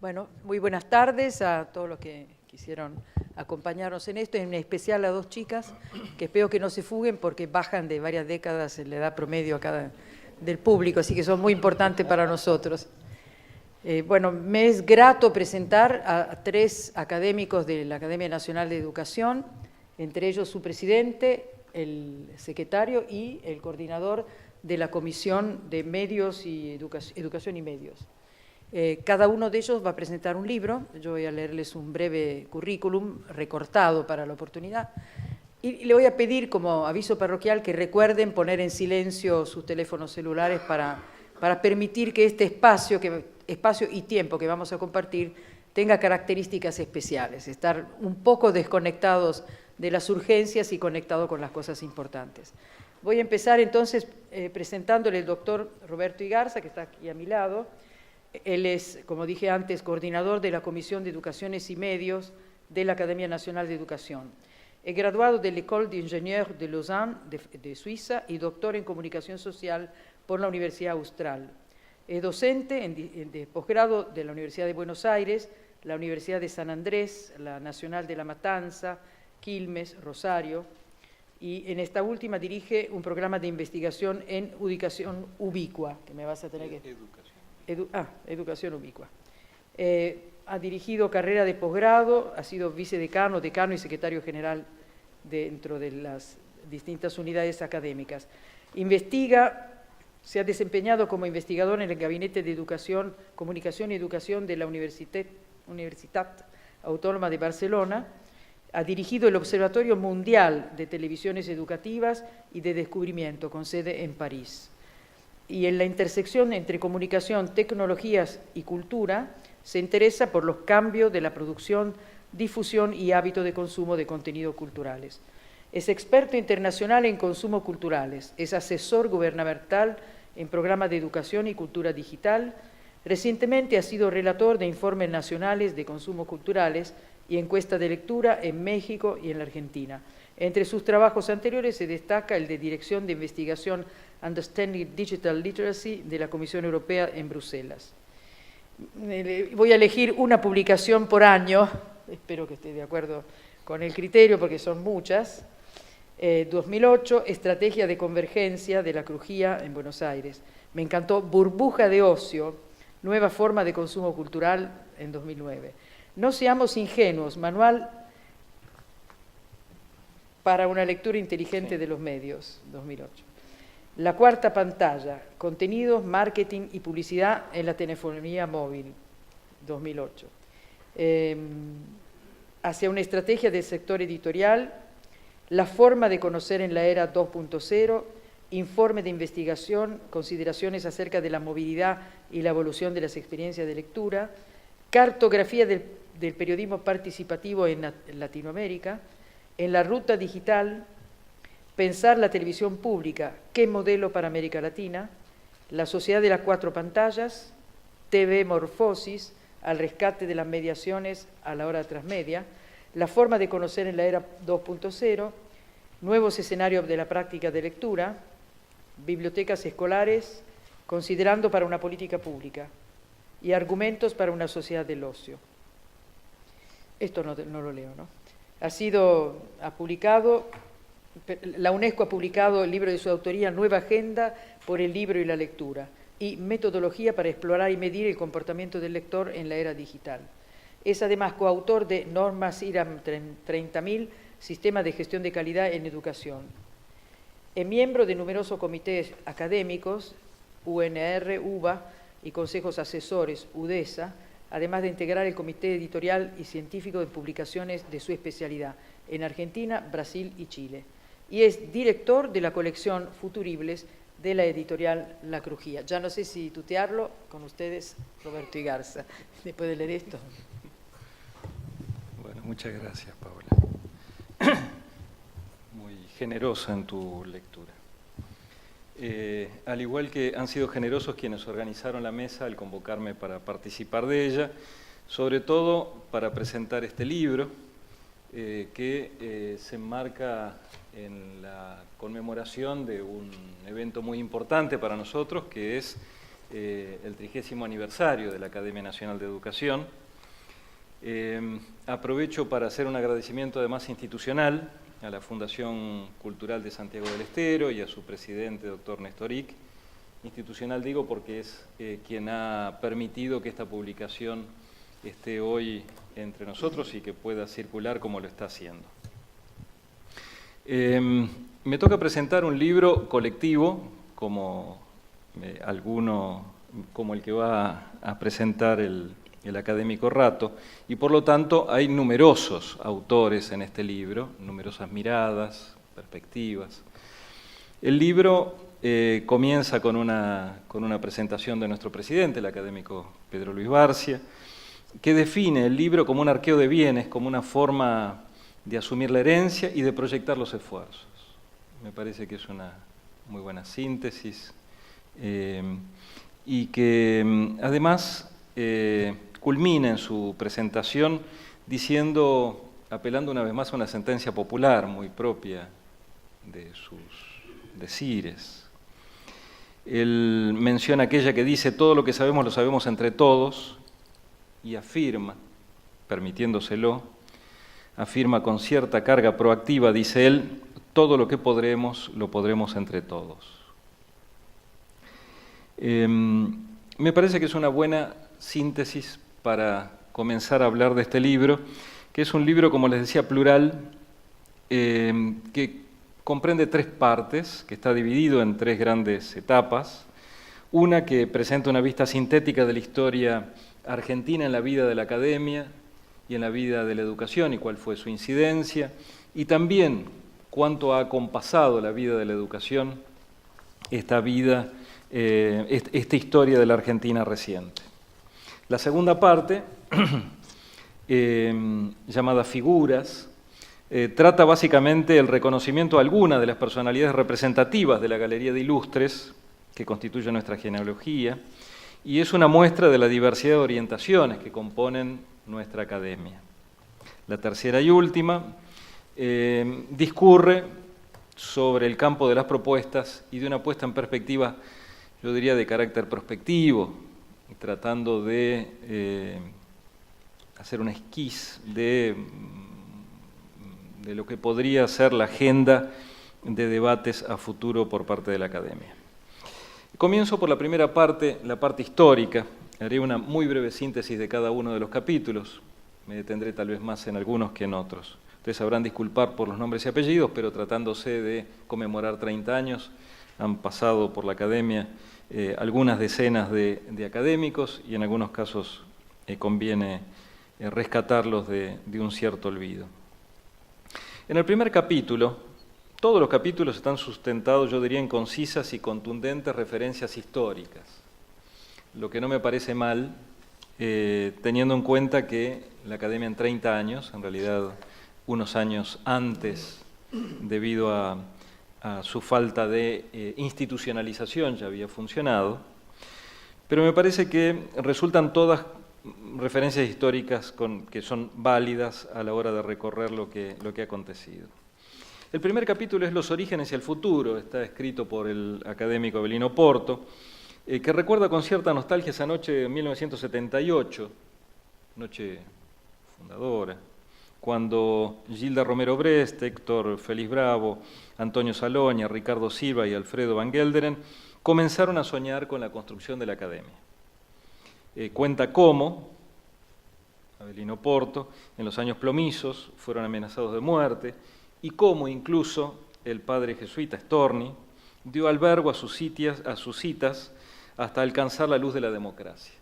Bueno, muy buenas tardes a todos los que quisieron acompañarnos en esto, en especial a dos chicas que espero que no se fuguen porque bajan de varias décadas en la edad promedio acá del público, así que son muy importantes para nosotros. Bueno, me es grato presentar a tres académicos de la Academia Nacional de Educación, entre ellos su presidente, el secretario y el coordinador de la Comisión de Medios y Educación y Medios. Cada uno de ellos va a presentar un libro, yo voy a leerles un breve currículum recortado para la oportunidad, y le voy a pedir como aviso parroquial que recuerden poner en silencio sus teléfonos celulares para permitir que este espacio y tiempo que vamos a compartir tenga características especiales, estar un poco desconectados de las urgencias y conectados con las cosas importantes. Voy a empezar entonces presentándole al doctor Roberto Igarza, que está aquí a mi lado. Él es, como dije antes, coordinador de la Comisión de Educaciones y Medios de la Academia Nacional de Educación. Es graduado de l'École d'Ingénieurs de Lausanne, de Suiza, y doctor en Comunicación Social por la Universidad Austral. Es docente de posgrado de la Universidad de Buenos Aires, la Universidad de San Andrés, la Nacional de La Matanza, Quilmes, Rosario, y en esta última dirige un programa de investigación en educación ubicua, que me vas a tener que... Educación ubicua. Ha dirigido carrera de posgrado, ha sido vicedecano, decano y secretario general dentro de las distintas unidades académicas. Se ha desempeñado como investigador en el Gabinete de Educación, Comunicación y Educación de la Universitat Autónoma de Barcelona. Ha dirigido el Observatorio Mundial de Televisiones Educativas y de Descubrimiento, con sede en París. Y en la intersección entre comunicación, tecnologías y cultura, se interesa por los cambios de la producción, difusión y hábito de consumo de contenidos culturales. Es experto internacional en consumos culturales, es asesor gubernamental en programas de educación y cultura digital. Recientemente ha sido relator de informes nacionales de consumos culturales y encuesta de lectura en México y en la Argentina. Entre sus trabajos anteriores se destaca el de Dirección de Investigación Understanding Digital Literacy de la Comisión Europea en Bruselas. Voy a elegir una publicación por año, espero que esté de acuerdo con el criterio porque son muchas. 2008, Estrategia de Convergencia de la Crujía en Buenos Aires. Me encantó Burbuja de Ocio, Nueva Forma de Consumo Cultural en 2009. No seamos ingenuos, Manual para una lectura inteligente de los medios, 2008. La Cuarta Pantalla, Contenidos, Marketing y Publicidad en la Telefonía Móvil, 2008. Hacia una estrategia del sector editorial, La forma de conocer en la era 2.0, Informe de investigación, Consideraciones acerca de la movilidad y la evolución de las experiencias de lectura, Cartografía del periodismo participativo en Latinoamérica, En la ruta digital, Pensar la televisión pública, ¿qué modelo para América Latina? La sociedad de las cuatro pantallas, TV Morfosis, al rescate de las mediaciones a la hora transmedia, La forma de conocer en la era 2.0, Nuevos escenarios de la práctica de lectura, Bibliotecas escolares, Considerando para una política pública y Argumentos para una sociedad del ocio. Esto no lo leo, ¿no? La UNESCO ha publicado el libro de su autoría, Nueva Agenda por el libro y la lectura, y Metodología para explorar y medir el comportamiento del lector en la era digital. Es además coautor de Normas IRAM 30.000, Sistema de Gestión de Calidad en Educación. Es miembro de numerosos comités académicos, UNR, UBA y consejos asesores, UDESA, además de integrar el comité editorial y científico de publicaciones de su especialidad en Argentina, Brasil y Chile. Y es director de la colección Futuribles de la editorial La Crujía. Ya no sé si tutearlo, con ustedes, Roberto Igarza. ¿Le puede leer esto? Bueno, muchas gracias, Paola. Muy generosa en tu lectura. Al igual que han sido generosos quienes organizaron la mesa al convocarme para participar de ella, sobre todo para presentar este libro, que se enmarca en la conmemoración de un evento muy importante para nosotros, que es el 30º aniversario de la Academia Nacional de Educación. Aprovecho para hacer un agradecimiento además institucional a la Fundación Cultural de Santiago del Estero y a su presidente, doctor Néstor Ick. Institucional digo porque es quien ha permitido que esta publicación esté hoy entre nosotros y que pueda circular como lo está haciendo. Me toca presentar un libro colectivo, como como el que va a presentar el académico Rato, y por lo tanto hay numerosos autores en este libro, numerosas miradas, perspectivas. El libro comienza con una presentación de nuestro presidente, el académico Pedro Luis Barcia, que define el libro como un arqueo de bienes, como una forma de asumir la herencia y de proyectar los esfuerzos. Me parece que es una muy buena síntesis y que además culmina en su presentación apelando una vez más a una sentencia popular muy propia de sus decires. Él menciona aquella que dice: todo lo que sabemos lo sabemos entre todos, y afirma, permitiéndoselo, afirma con cierta carga proactiva, dice él: todo lo que podremos, lo podremos entre todos. Me parece que es una buena síntesis para comenzar a hablar de este libro, que es un libro, como les decía, plural, que comprende 3 partes, que está dividido en 3 grandes etapas. Una que presenta una vista sintética de la historia argentina en la vida de la academia y en la vida de la educación y cuál fue su incidencia, y también cuánto ha acompasado la vida de la educación esta historia de la Argentina reciente. La segunda parte, llamada Figuras, trata básicamente el reconocimiento a algunas de las personalidades representativas de la Galería de Ilustres que constituye nuestra genealogía, y es una muestra de la diversidad de orientaciones que componen nuestra academia. La tercera y última discurre sobre el campo de las propuestas y de una puesta en perspectiva, yo diría, de carácter prospectivo, tratando de hacer un esquiz de lo que podría ser la agenda de debates a futuro por parte de la academia. Comienzo por la primera parte, la parte histórica. Haré una muy breve síntesis de cada uno de los capítulos. Me detendré tal vez más en algunos que en otros. Ustedes sabrán disculpar por los nombres y apellidos, pero tratándose de conmemorar 30 años, han pasado por la academia algunas decenas de académicos y en algunos casos conviene rescatarlos de un cierto olvido. En el primer capítulo, todos los capítulos están sustentados, yo diría, en concisas y contundentes referencias históricas, lo que no me parece mal, teniendo en cuenta que la academia en 30 años, en realidad unos años antes, debido a su falta de institucionalización, ya había funcionado, pero me parece que resultan todas referencias históricas que son válidas a la hora de recorrer lo que ha acontecido. El primer capítulo es Los orígenes y el futuro, está escrito por el académico Avelino Porto, que recuerda con cierta nostalgia esa noche de 1978, noche fundadora, cuando Gilda Romero Brest, Héctor Félix Bravo, Antonio Saloña, Ricardo Silva y Alfredo Van Gelderen comenzaron a soñar con la construcción de la academia. Cuenta cómo Avelino Porto, en los años plomizos, fueron amenazados de muerte, y cómo incluso el padre jesuita Storni dio albergo a sus citas hasta alcanzar la luz de la democracia.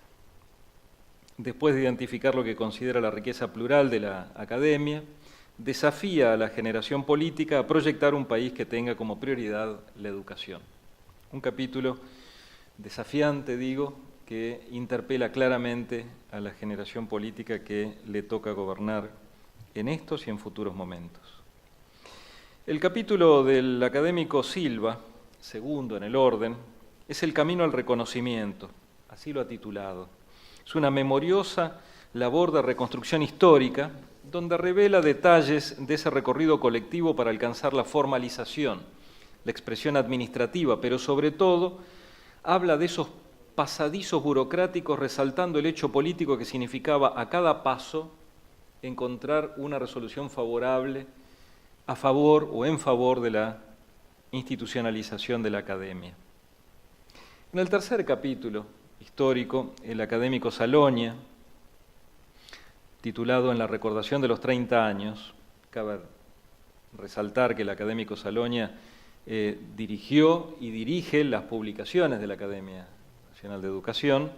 Después de identificar lo que considera la riqueza plural de la academia, desafía a la generación política a proyectar un país que tenga como prioridad la educación. Un capítulo desafiante, digo, que interpela claramente a la generación política que le toca gobernar en estos y en futuros momentos. El capítulo del académico Silva, segundo en el orden, es el camino al reconocimiento, así lo ha titulado. Es una memoriosa labor de reconstrucción histórica donde revela detalles de ese recorrido colectivo para alcanzar la formalización, la expresión administrativa, pero sobre todo habla de esos pasadizos burocráticos resaltando el hecho político que significaba a cada paso encontrar una resolución favorable a favor o en favor de la institucionalización de la academia. En el tercer capítulo histórico, el académico Salonia, titulado En la recordación de los 30 años, cabe resaltar que el académico Salonia dirigió y dirige las publicaciones de la Academia Nacional de Educación.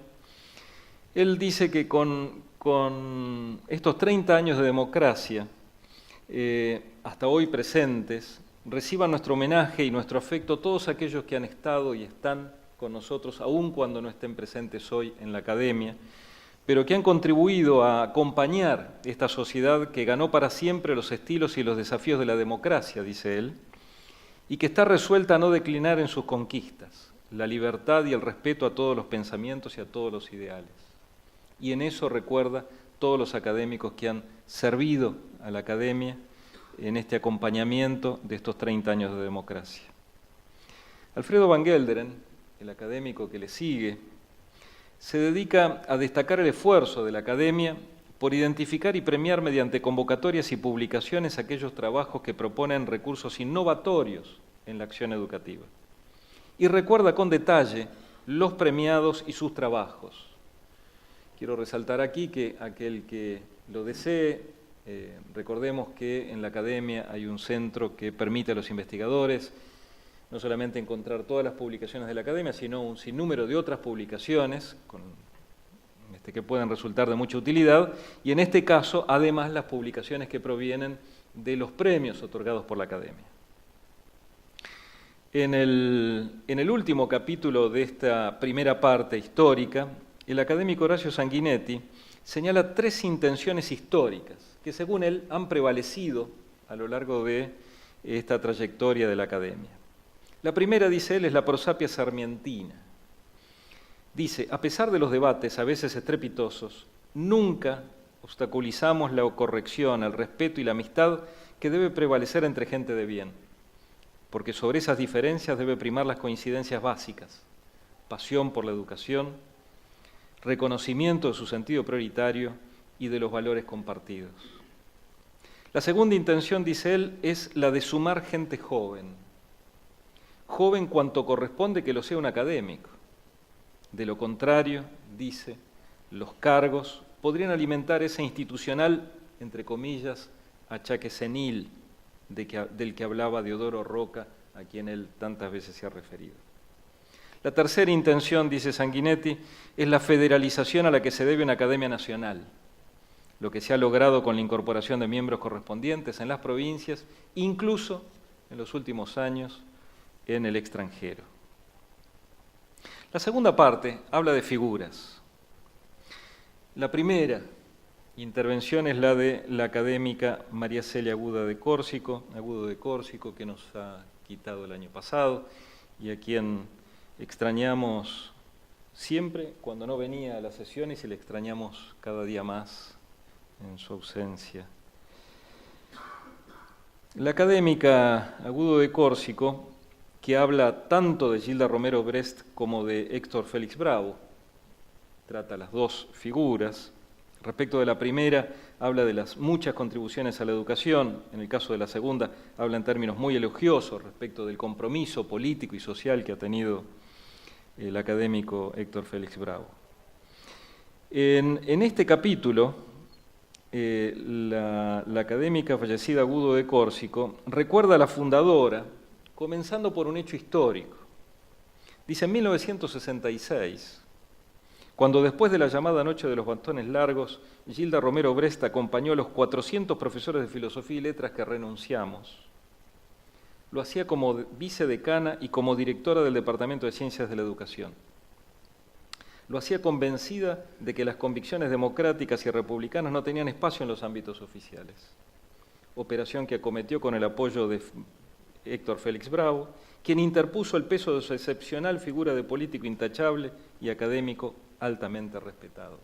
Él dice que con estos 30 años de democracia, hasta hoy presentes, reciban nuestro homenaje y nuestro afecto todos aquellos que han estado y están con nosotros, aun cuando no estén presentes hoy en la Academia, pero que han contribuido a acompañar esta sociedad que ganó para siempre los estilos y los desafíos de la democracia, dice él, y que está resuelta a no declinar en sus conquistas, la libertad y el respeto a todos los pensamientos y a todos los ideales. Y en eso recuerda todos los académicos que han servido a la Academia en este acompañamiento de estos 30 años de democracia. Alfredo Van Gelderen, el académico que le sigue, se dedica a destacar el esfuerzo de la Academia por identificar y premiar mediante convocatorias y publicaciones aquellos trabajos que proponen recursos innovatorios en la acción educativa. Y recuerda con detalle los premiados y sus trabajos. Quiero resaltar aquí que aquel que lo desee, recordemos que en la Academia hay un centro que permite a los investigadores no solamente encontrar todas las publicaciones de la Academia, sino un sinnúmero de otras publicaciones que pueden resultar de mucha utilidad, y en este caso, además, las publicaciones que provienen de los premios otorgados por la Academia. En el último capítulo de esta primera parte histórica, el académico Horacio Sanguinetti señala 3 intenciones históricas que, según él, han prevalecido a lo largo de esta trayectoria de la Academia. La primera, dice él, es la prosapia sarmientina. Dice, a pesar de los debates a veces estrepitosos, nunca obstaculizamos la corrección, el respeto y la amistad que debe prevalecer entre gente de bien, porque sobre esas diferencias debe primar las coincidencias básicas, pasión por la educación, reconocimiento de su sentido prioritario y de los valores compartidos. La segunda intención, dice él, es la de sumar gente joven. Joven cuanto corresponde que lo sea un académico. De lo contrario, dice, los cargos podrían alimentar ese institucional, entre comillas, achaque senil del que hablaba Deodoro Roca, a quien él tantas veces se ha referido. La tercera intención, dice Sanguinetti, es la federalización a la que se debe una Academia Nacional, lo que se ha logrado con la incorporación de miembros correspondientes en las provincias, incluso en los últimos años en el extranjero. La segunda parte habla de figuras. La primera intervención es la de la académica María Celia Agudo de Córsico, que nos ha quitado el año pasado y a quien extrañamos siempre cuando no venía a las sesiones y le extrañamos cada día más en su ausencia. La académica Agudo de Córsico, que habla tanto de Gilda Romero Brest como de Héctor Félix Bravo, trata las dos figuras. Respecto de la primera, habla de las muchas contribuciones a la educación. En el caso de la segunda, habla en términos muy elogiosos respecto del compromiso político y social que ha tenido el académico Héctor Félix Bravo. En este capítulo, la académica fallecida Agudo de Córsico recuerda a la fundadora, comenzando por un hecho histórico. Dice, en 1966, cuando después de la llamada Noche de los Bastones Largos, Gilda Romero Brest acompañó a los 400 profesores de Filosofía y Letras que renunciamos, lo hacía como vicedecana y como directora del Departamento de Ciencias de la Educación. Lo hacía convencida de que las convicciones democráticas y republicanas no tenían espacio en los ámbitos oficiales. Operación que acometió con el apoyo de Héctor Félix Bravo, quien interpuso el peso de su excepcional figura de político intachable y académico altamente respetado.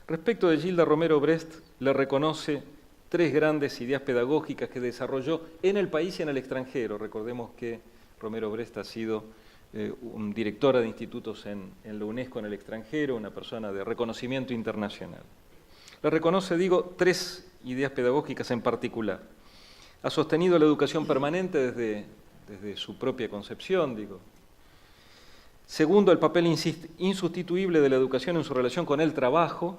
Respecto de Gilda Romero Brest, le reconoce 3 grandes ideas pedagógicas que desarrolló en el país y en el extranjero. Recordemos que Romero Brest ha sido directora de institutos en la UNESCO en el extranjero, una persona de reconocimiento internacional. Le reconoce, digo, 3 ideas pedagógicas en particular. Ha sostenido la educación permanente desde su propia concepción, digo. Segundo, el papel insustituible de la educación en su relación con el trabajo.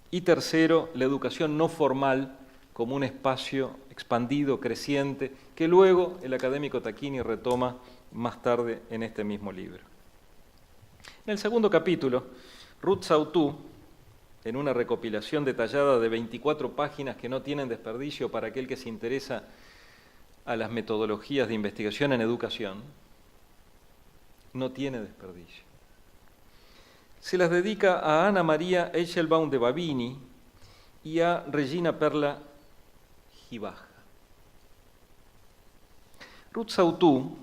Y tercero, la educación no formal como un espacio expandido, creciente, que luego el académico Tacchini retoma más tarde en este mismo libro. En el segundo capítulo, Ruth Sautou, en una recopilación detallada de 24 páginas que no tienen desperdicio para aquel que se interesa a las metodologías de investigación en educación, no tiene desperdicio. Se las dedica a Ana María Eichelbaum de Bavini y a Regina Perla Gibaja. Ruth Sautou,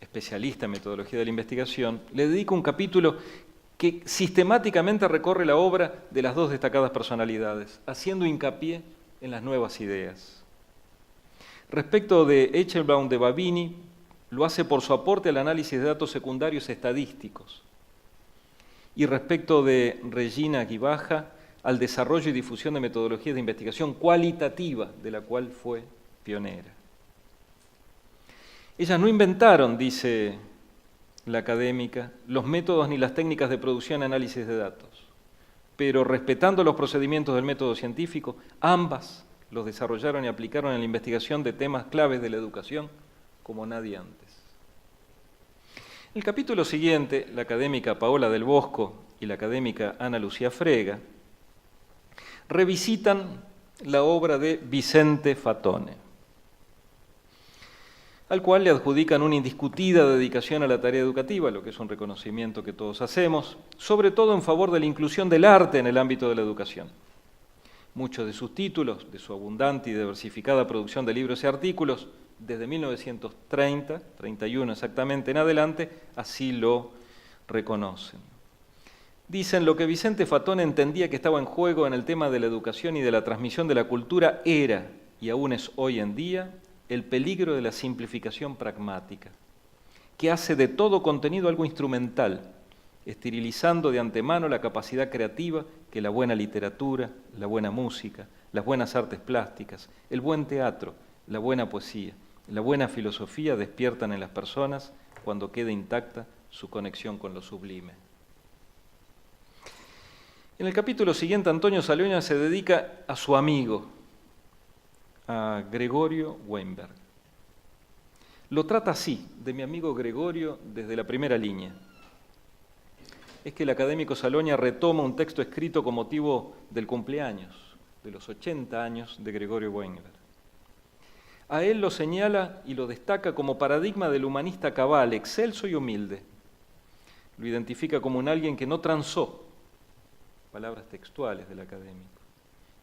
especialista en metodología de la investigación, le dedica un capítulo que sistemáticamente recorre la obra de las 2 destacadas personalidades, haciendo hincapié en las nuevas ideas. Respecto de Eichelbaum de Bavini, lo hace por su aporte al análisis de datos secundarios estadísticos. Y respecto de Regina Gibaja, al desarrollo y difusión de metodologías de investigación cualitativa, de la cual fue pionera. Ellas no inventaron, dice la académica, los métodos ni las técnicas de producción y análisis de datos, pero respetando los procedimientos del método científico, ambas los desarrollaron y aplicaron en la investigación de temas claves de la educación como nadie antes. En el capítulo siguiente, la académica Paola del Bosco y la académica Ana Lucía Frega revisitan la obra de Vicente Fatone, al cual le adjudican una indiscutida dedicación a la tarea educativa, lo que es un reconocimiento que todos hacemos, sobre todo en favor de la inclusión del arte en el ámbito de la educación. Muchos de sus títulos, de su abundante y diversificada producción de libros y artículos, desde 1930, 31 exactamente en adelante, así lo reconocen. Dicen, lo que Vicente Fatone entendía que estaba en juego en el tema de la educación y de la transmisión de la cultura era, y aún es hoy en día, el peligro de la simplificación pragmática, que hace de todo contenido algo instrumental, esterilizando de antemano la capacidad creativa que la buena literatura, la buena música, las buenas artes plásticas, el buen teatro, la buena poesía, la buena filosofía despiertan en las personas cuando queda intacta su conexión con lo sublime. En el capítulo siguiente, Antonio Saloña se dedica a su amigo, a Gregorio Weinberg. Lo trata así, de mi amigo Gregorio, desde la primera línea. Es que el académico Saloña retoma un texto escrito con motivo del cumpleaños, de los 80 años de Gregorio Weinberg. A él lo señala y lo destaca como paradigma del humanista cabal, excelso y humilde. Lo identifica como un alguien que no transó, palabras textuales del académico,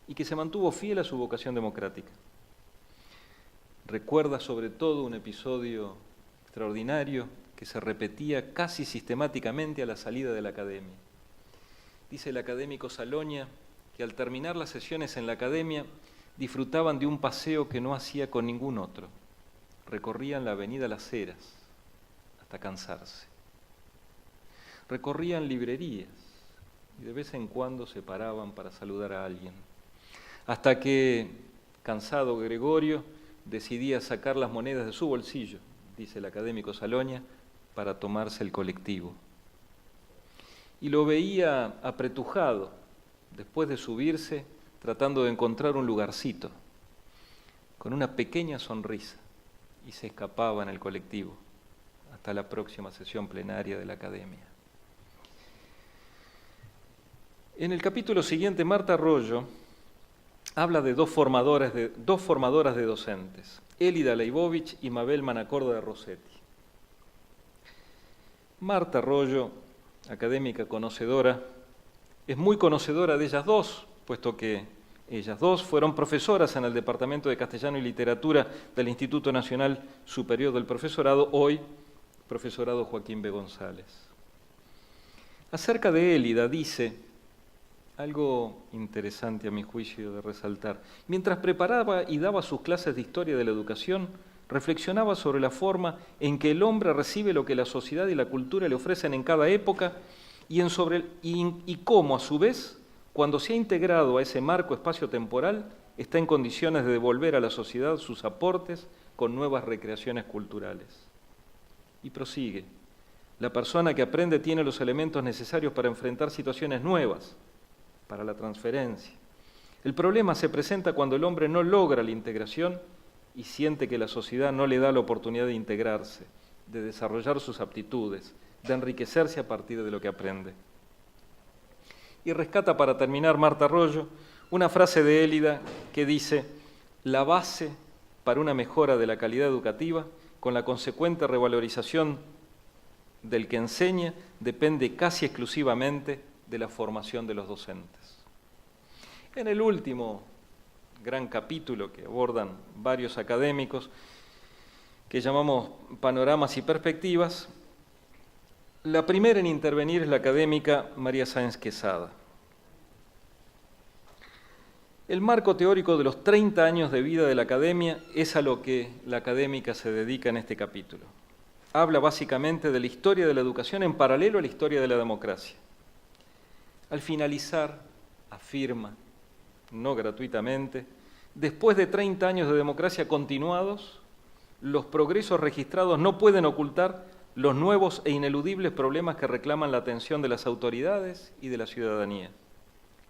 y que se mantuvo fiel a su vocación democrática. Recuerda sobre todo un episodio extraordinario que se repetía casi sistemáticamente a la salida de la academia. Dice el académico Saloña que al terminar las sesiones en la academia disfrutaban de un paseo que no hacía con ningún otro. Recorrían la avenida Las Heras hasta cansarse. Recorrían librerías y de vez en cuando se paraban para saludar a alguien. Hasta que, cansado Gregorio, decidía sacar las monedas de su bolsillo, dice el académico Saloña, para tomarse el colectivo. Y lo veía apretujado, después de subirse, tratando de encontrar un lugarcito, con una pequeña sonrisa, y se escapaba en el colectivo hasta la próxima sesión plenaria de la academia. En el capítulo siguiente, Marta Arroyo habla de dos formadoras de docentes, Elida Leibovich y Mabel Manacorda de Rossetti. Marta Arroyo, académica conocedora, es muy conocedora de ellas dos, puesto que ellas dos fueron profesoras en el Departamento de Castellano y Literatura del Instituto Nacional Superior del Profesorado, hoy Profesorado Joaquín B. González. Acerca de Elida dice algo interesante a mi juicio de resaltar. Mientras preparaba y daba sus clases de historia de la educación, reflexionaba sobre la forma en que el hombre recibe lo que la sociedad y la cultura le ofrecen en cada época y cómo, a su vez, cuando se ha integrado a ese marco espacio-temporal, está en condiciones de devolver a la sociedad sus aportes con nuevas recreaciones culturales. Y prosigue. La persona que aprende tiene los elementos necesarios para enfrentar situaciones nuevas, para la transferencia. El problema se presenta cuando el hombre no logra la integración y siente que la sociedad no le da la oportunidad de integrarse, de desarrollar sus aptitudes, de enriquecerse a partir de lo que aprende. Y rescata para terminar Marta Arroyo una frase de Élida que dice: la base para una mejora de la calidad educativa, con la consecuente revalorización del que enseña, depende casi exclusivamente de la formación de los docentes. En el último gran capítulo que abordan varios académicos, que llamamos Panoramas y Perspectivas, la primera en intervenir es la académica María Sáenz Quesada. El marco teórico de los 30 años de vida de la academia es a lo que la académica se dedica en este capítulo. Habla básicamente de la historia de la educación en paralelo a la historia de la democracia. Al finalizar, afirma, no gratuitamente, después de 30 años de democracia continuados, los progresos registrados no pueden ocultar los nuevos e ineludibles problemas que reclaman la atención de las autoridades y de la ciudadanía: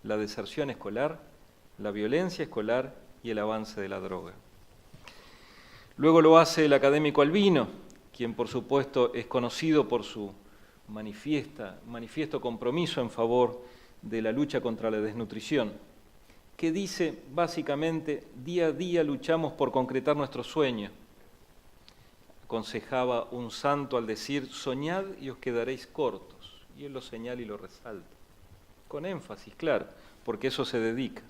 la deserción escolar, la violencia escolar y el avance de la droga. Luego lo hace el académico Albino, quien por supuesto es conocido por su manifiesto compromiso en favor de la lucha contra la desnutrición, que dice básicamente: día a día luchamos por concretar nuestro sueño. Aconsejaba un santo al decir: soñad y os quedaréis cortos, y él lo señala y lo resalta, con énfasis, claro, porque eso se dedica.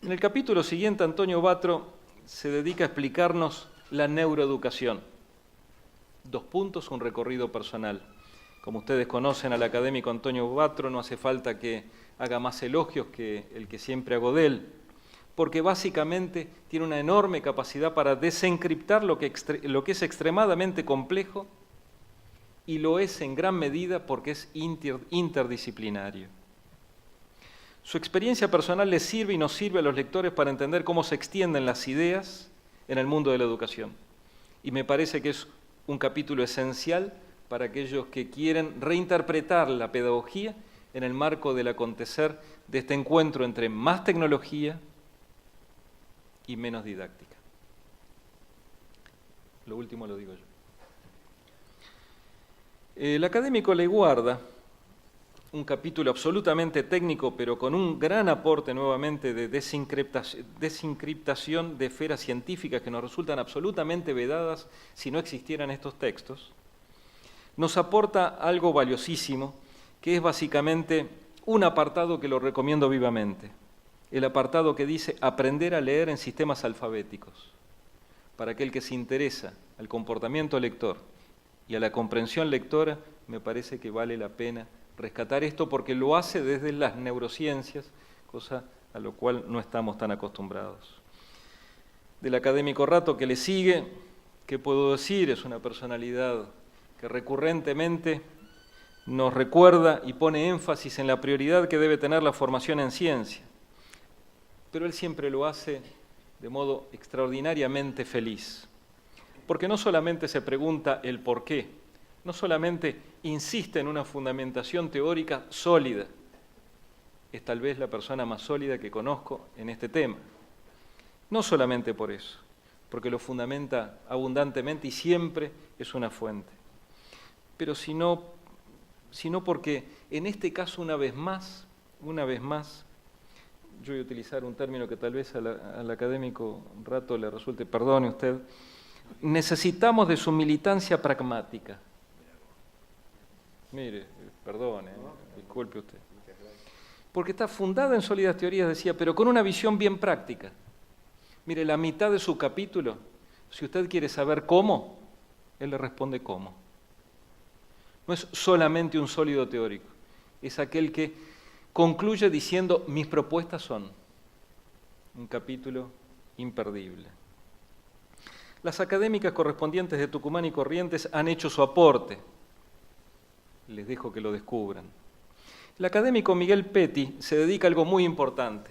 En el capítulo siguiente, Antonio Batro se dedica a explicarnos la neuroeducación. 2 puntos, un recorrido personal. Como ustedes conocen al académico Antonio Batro, no hace falta que haga más elogios que el que siempre hago de él, porque básicamente tiene una enorme capacidad para desencriptar lo que es extremadamente complejo, y lo es en gran medida porque es interdisciplinario. Su experiencia personal les sirve y nos sirve a los lectores para entender cómo se extienden las ideas en el mundo de la educación. Y me parece que es un capítulo esencial para aquellos que quieren reinterpretar la pedagogía en el marco del acontecer de este encuentro entre más tecnología y menos didáctica. Lo último lo digo yo. El académico le guarda un capítulo absolutamente técnico, pero con un gran aporte nuevamente de desencriptación de esferas científicas que nos resultan absolutamente vedadas si no existieran estos textos. Nos aporta algo valiosísimo, que es básicamente un apartado que lo recomiendo vivamente. El apartado que dice: aprender a leer en sistemas alfabéticos. Para aquel que se interesa al comportamiento lector y a la comprensión lectora, me parece que vale la pena rescatar esto, porque lo hace desde las neurociencias, cosa a lo cual no estamos tan acostumbrados. Del académico Rato que le sigue, ¿qué puedo decir? Es una personalidad que recurrentemente nos recuerda y pone énfasis en la prioridad que debe tener la formación en ciencia, pero él siempre lo hace de modo extraordinariamente feliz, porque no solamente se pregunta el por qué, no solamente insiste en una fundamentación teórica sólida, es tal vez la persona más sólida que conozco en este tema. No solamente por eso, porque lo fundamenta abundantemente y siempre es una fuente, pero sino porque en este caso una vez más, yo voy a utilizar un término que tal vez al académico Rato le resulte, perdone usted, necesitamos de su militancia pragmática. Mire, perdone, disculpe usted. Porque está fundada en sólidas teorías, decía, pero con una visión bien práctica. Mire, la mitad de su capítulo, si usted quiere saber cómo, él le responde cómo. No es solamente un sólido teórico, es aquel que concluye diciendo: mis propuestas son. Un capítulo imperdible. Las académicas correspondientes de Tucumán y Corrientes han hecho su aporte. Les dejo que lo descubran. El académico Miguel Petty se dedica a algo muy importante,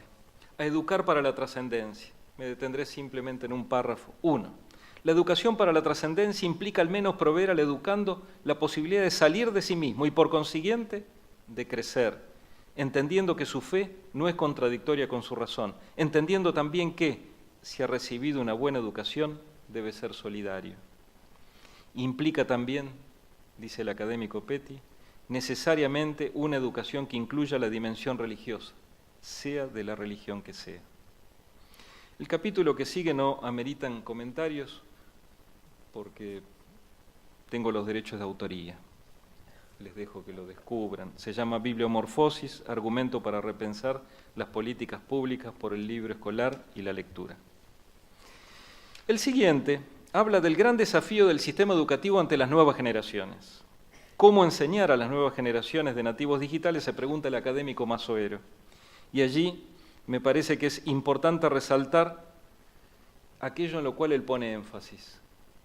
a educar para la trascendencia. Me detendré simplemente en un párrafo. 1. La educación para la trascendencia implica al menos proveer al educando la posibilidad de salir de sí mismo y, por consiguiente, de crecer, entendiendo que su fe no es contradictoria con su razón, entendiendo también que, si ha recibido una buena educación, debe ser solidario. Implica también, dice el académico Petty, necesariamente una educación que incluya la dimensión religiosa, sea de la religión que sea. El capítulo que sigue no ameritan comentarios porque tengo los derechos de autoría. Les dejo que lo descubran. Se llama Bibliomorfosis, argumento para repensar las políticas públicas por el libro escolar y la lectura. El siguiente habla del gran desafío del sistema educativo ante las nuevas generaciones. ¿Cómo enseñar a las nuevas generaciones de nativos digitales?, se pregunta el académico Mazoero. Y allí me parece que es importante resaltar aquello en lo cual él pone énfasis.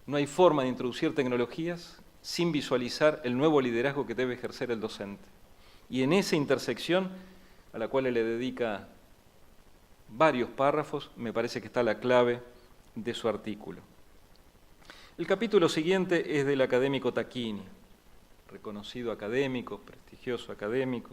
No hay forma de introducir tecnologías sin visualizar el nuevo liderazgo que debe ejercer el docente. Y en esa intersección, a la cual él le dedica varios párrafos, me parece que está la clave de su artículo. El capítulo siguiente es del académico Tacchini, reconocido académico, prestigioso académico.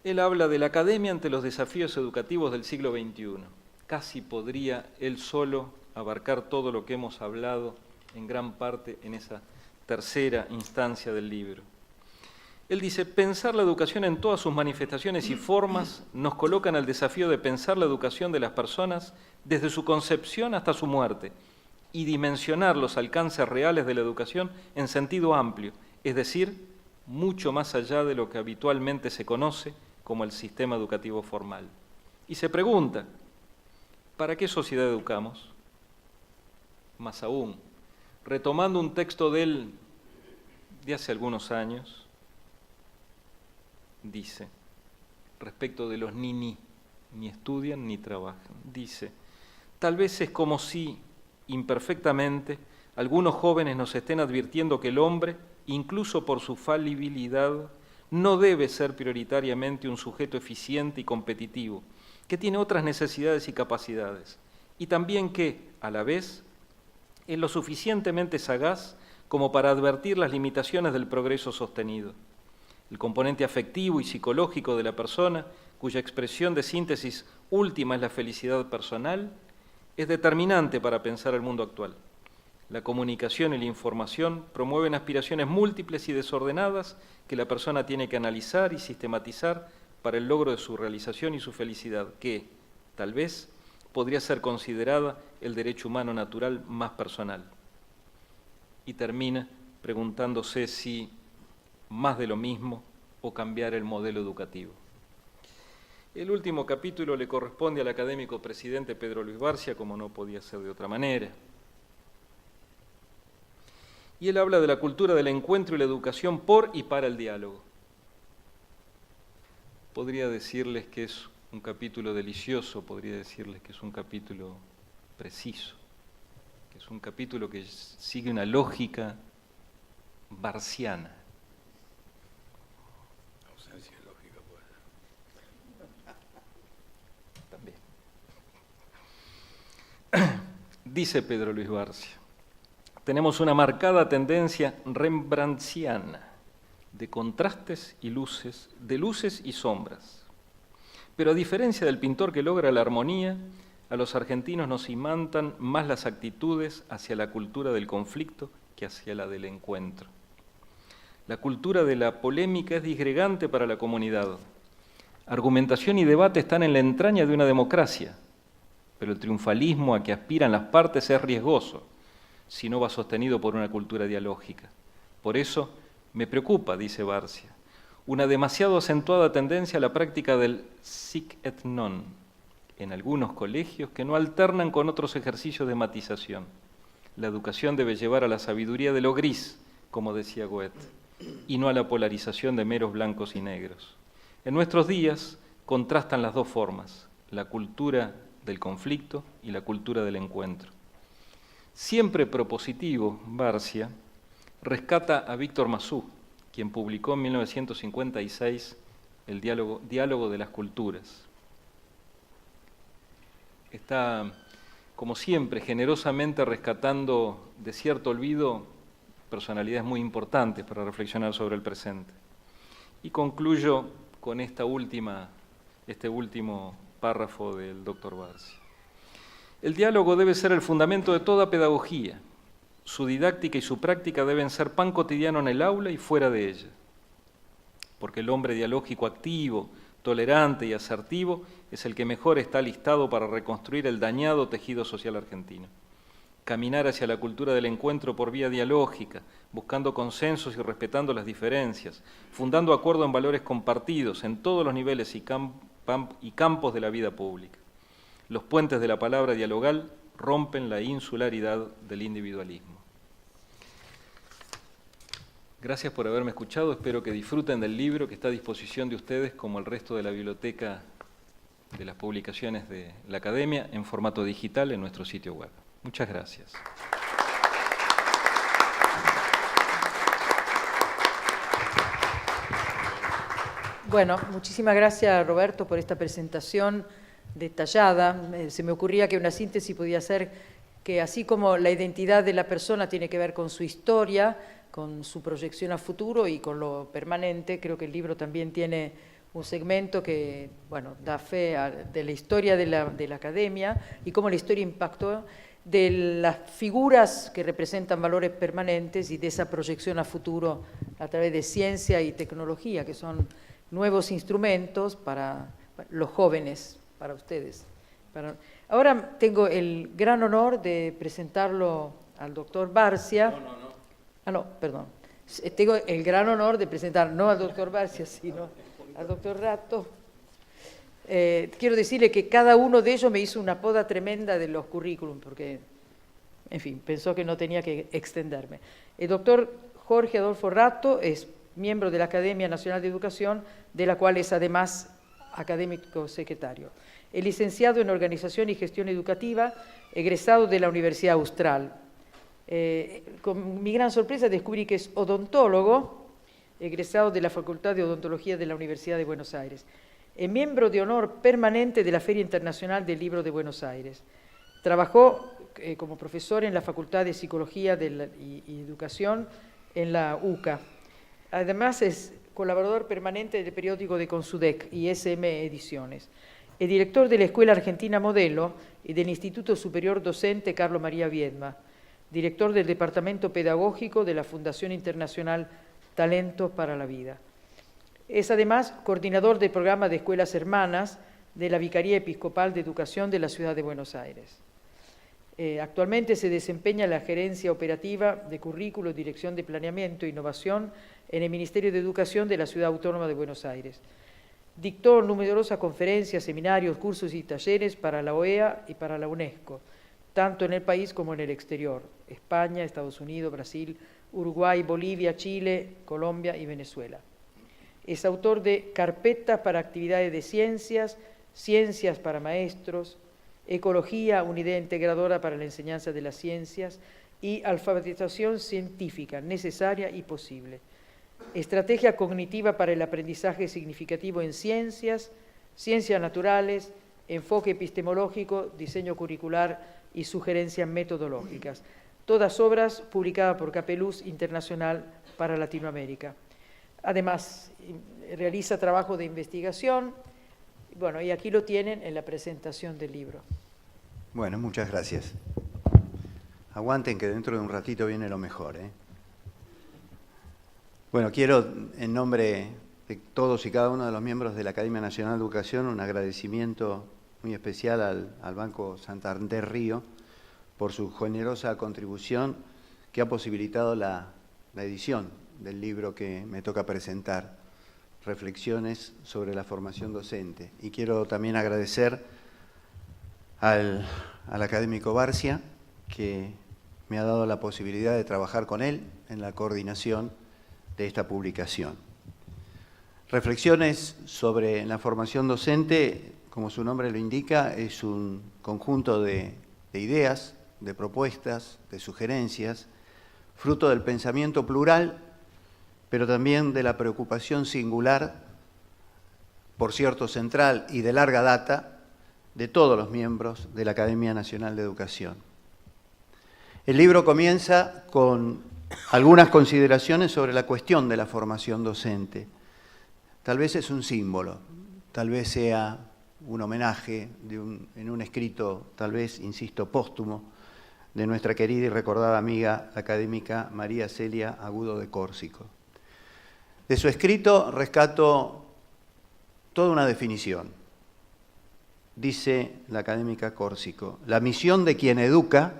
Él habla de la academia ante los desafíos educativos del siglo XXI. Casi podría él solo abarcar todo lo que hemos hablado en gran parte en esa tercera instancia del libro. Él dice, pensar la educación en todas sus manifestaciones y formas nos colocan al desafío de pensar la educación de las personas desde su concepción hasta su muerte y dimensionar los alcances reales de la educación en sentido amplio, es decir, mucho más allá de lo que habitualmente se conoce como el sistema educativo formal. Y se pregunta, ¿para qué sociedad educamos? Más aún, retomando un texto de él de hace algunos años, dice, respecto de los ni estudian ni trabajan, dice, tal vez es como si, imperfectamente, algunos jóvenes nos estén advirtiendo que el hombre, incluso por su falibilidad, no debe ser prioritariamente un sujeto eficiente y competitivo, que tiene otras necesidades y capacidades, y también que, a la vez, es lo suficientemente sagaz como para advertir las limitaciones del progreso sostenido. El componente afectivo y psicológico de la persona, cuya expresión de síntesis última es la felicidad personal, es determinante para pensar el mundo actual. La comunicación y la información promueven aspiraciones múltiples y desordenadas que la persona tiene que analizar y sistematizar para el logro de su realización y su felicidad, que, tal vez, podría ser considerada el derecho humano natural más personal. Y termina preguntándose si más de lo mismo o cambiar el modelo educativo. El último capítulo le corresponde al académico presidente Pedro Luis Barcia, como no podía ser de otra manera. Y él habla de la cultura del encuentro y la educación por y para el diálogo. Podría decirles que es un capítulo delicioso, podría decirles que es un capítulo preciso, que es un capítulo que sigue una lógica barciana. Ausencia de lógica, pues. También. Dice Pedro Luis Barcia, tenemos una marcada tendencia rembrandtiana de contrastes y luces, de luces y sombras. Pero a diferencia del pintor que logra la armonía, a los argentinos nos imantan más las actitudes hacia la cultura del conflicto que hacia la del encuentro. La cultura de la polémica es disgregante para la comunidad. Argumentación y debate están en la entraña de una democracia, pero el triunfalismo a que aspiran las partes es riesgoso si no va sostenido por una cultura dialógica. Por eso me preocupa, dice Barcia, una demasiado acentuada tendencia a la práctica del sic et non en algunos colegios que no alternan con otros ejercicios de matización. La educación debe llevar a la sabiduría de lo gris, como decía Goethe, y no a la polarización de meros blancos y negros. En nuestros días contrastan las dos formas, la cultura del conflicto y la cultura del encuentro. Siempre propositivo, Barcia rescata a Víctor Masú, quien publicó en 1956 el Diálogo de las Culturas. Está, como siempre, generosamente rescatando de cierto olvido personalidades muy importantes para reflexionar sobre el presente. Y concluyo con este último párrafo del doctor Barcia. El diálogo debe ser el fundamento de toda pedagogía. Su didáctica y su práctica deben ser pan cotidiano en el aula y fuera de ella. Porque el hombre dialógico activo, tolerante y asertivo es el que mejor está listado para reconstruir el dañado tejido social argentino. Caminar hacia la cultura del encuentro por vía dialógica, buscando consensos y respetando las diferencias, fundando acuerdo en valores compartidos en todos los niveles y campos de la vida pública. Los puentes de la palabra dialogal rompen la insularidad del individualismo. Gracias por haberme escuchado, espero que disfruten del libro que está a disposición de ustedes, como el resto de la biblioteca de las publicaciones de la Academia, en formato digital en nuestro sitio web. Muchas gracias. Bueno, muchísimas gracias, Roberto, por esta presentación detallada. Se me ocurría que una síntesis podía ser que así como la identidad de la persona tiene que ver con su historia, con su proyección a futuro y con lo permanente, creo que el libro también tiene un segmento que, bueno, da fe de la historia de la Academia y cómo la historia impactó de las figuras que representan valores permanentes y de esa proyección a futuro a través de ciencia y tecnología, que son nuevos instrumentos para los jóvenes, para ustedes. Ahora tengo el gran honor de presentarlo al doctor Barcia. Perdón. Tengo el gran honor de presentar no al doctor Barcia, sino al doctor Ratto. Quiero decirle que cada uno de ellos me hizo una poda tremenda de los currículum, porque, en fin, pensó que no tenía que extenderme. El doctor Jorge Adolfo Ratto es miembro de la Academia Nacional de Educación, de la cual es además académico secretario. Es licenciado en Organización y Gestión Educativa, egresado de la Universidad Austral. Con mi gran sorpresa descubrí que es odontólogo, egresado de la Facultad de Odontología de la Universidad de Buenos Aires. Es miembro de honor permanente de la Feria Internacional del Libro de Buenos Aires. Trabajó como profesor en la Facultad de Psicología y Educación en la UCA. Además es colaborador permanente del periódico de Consudec y SM Ediciones. Es director de la Escuela Argentina Modelo y del Instituto Superior Docente Carlos María Viedma, director del Departamento Pedagógico de la Fundación Internacional Talentos para la Vida. Es además coordinador del programa de Escuelas Hermanas de la Vicaría Episcopal de Educación de la Ciudad de Buenos Aires. Actualmente se desempeña en la gerencia operativa de currículo, dirección de planeamiento e innovación en el Ministerio de Educación de la Ciudad Autónoma de Buenos Aires. Dictó numerosas conferencias, seminarios, cursos y talleres para la OEA y para la UNESCO, tanto en el país como en el exterior: España, Estados Unidos, Brasil, Uruguay, Bolivia, Chile, Colombia y Venezuela. Es autor de Carpetas para actividades de ciencias, Ciencias para maestros, Ecología, una idea integradora para la enseñanza de las ciencias y Alfabetización científica necesaria y posible. Estrategia cognitiva para el aprendizaje significativo en ciencias, ciencias naturales, enfoque epistemológico, diseño curricular y sugerencias metodológicas. Todas obras publicadas por Capeluz Internacional para Latinoamérica. Además, realiza trabajo de investigación. Bueno, y aquí lo tienen en la presentación del libro. Bueno, muchas gracias. Aguanten que dentro de un ratito viene lo mejor, ¿eh? Bueno, quiero, en nombre de todos y cada uno de los miembros de la Academia Nacional de Educación, un agradecimiento muy especial al Banco Santander Río por su generosa contribución que ha posibilitado la edición del libro que me toca presentar, Reflexiones sobre la formación docente. Y quiero también agradecer al académico Barcia, que me ha dado la posibilidad de trabajar con él en la coordinación de esta publicación. Reflexiones sobre la formación docente, como su nombre lo indica, es un conjunto de ideas, de propuestas, de sugerencias, fruto del pensamiento plural, pero también de la preocupación singular, por cierto central y de larga data, de todos los miembros de la Academia Nacional de Educación. El libro comienza con algunas consideraciones sobre la cuestión de la formación docente. Tal vez es un símbolo, tal vez sea un homenaje en un escrito, tal vez, insisto, póstumo, de nuestra querida y recordada amiga, la académica María Celia Agudo de Córsico. De su escrito rescato toda una definición. Dice la académica Córsico: la misión de quien educa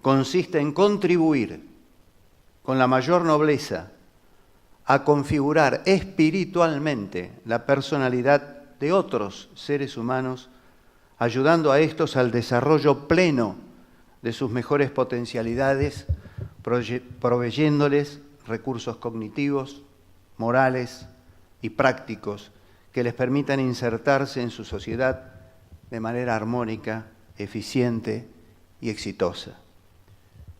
consiste en contribuir con la mayor nobleza a configurar espiritualmente la personalidad de otros seres humanos, ayudando a estos al desarrollo pleno de sus mejores potencialidades, proveyéndoles recursos cognitivos, morales y prácticos que les permitan insertarse en su sociedad de manera armónica, eficiente y exitosa.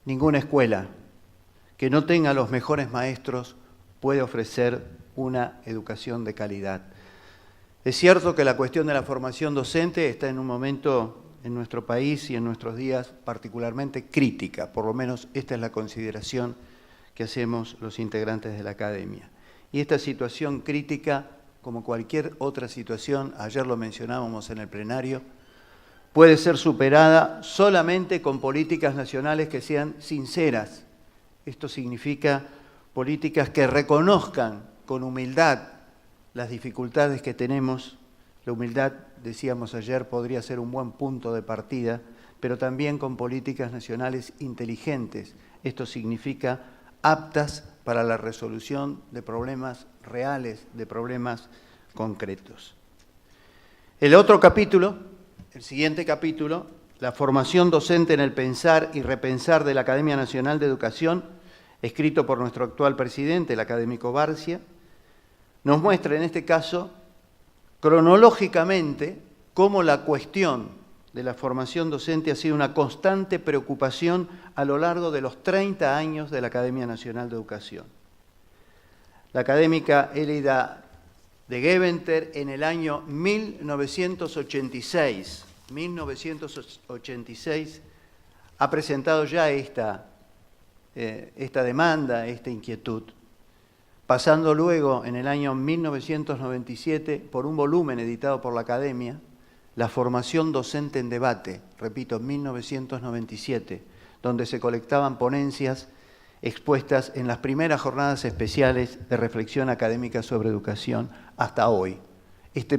Ninguna escuela que no tenga los mejores maestros puede ofrecer una educación de calidad. Es cierto que la cuestión de la formación docente está en un momento en nuestro país y en nuestros días particularmente crítica, por lo menos esta es la consideración que hacemos los integrantes de la academia. Y esta situación crítica, como cualquier otra situación, ayer lo mencionábamos en el plenario, puede ser superada solamente con políticas nacionales que sean sinceras. Esto significa políticas que reconozcan con humildad las dificultades que tenemos. La humildad, decíamos ayer, podría ser un buen punto de partida, pero también con políticas nacionales inteligentes. Esto significa aptas para la resolución de problemas reales, de problemas concretos. El otro capítulo, el siguiente capítulo, la formación docente en el pensar y repensar de la Academia Nacional de Educación, escrito por nuestro actual presidente, el académico Barcia, nos muestra en este caso cronológicamente cómo la cuestión de la formación docente ha sido una constante preocupación a lo largo de los 30 años de la Academia Nacional de Educación. La académica Elida de Geventer en el año 1986 ha presentado ya esta demanda, esta inquietud, pasando luego en el año 1997 por un volumen editado por la Academia, La formación docente en debate, repito, 1997, donde se colectaban ponencias expuestas en las primeras jornadas especiales de reflexión académica sobre educación hasta hoy.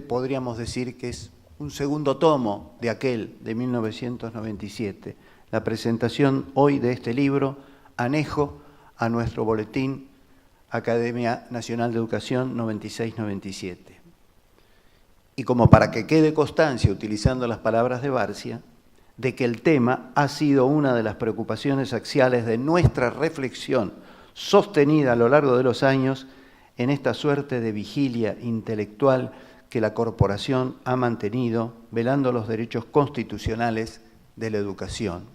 Podríamos decir que es un segundo tomo de aquel de 1997, la presentación hoy de este libro, anejo a nuestro boletín Academia Nacional de Educación 96-97. Y como para que quede constancia, utilizando las palabras de Barcia, de que el tema ha sido una de las preocupaciones axiales de nuestra reflexión sostenida a lo largo de los años en esta suerte de vigilia intelectual que la corporación ha mantenido velando los derechos constitucionales de la educación.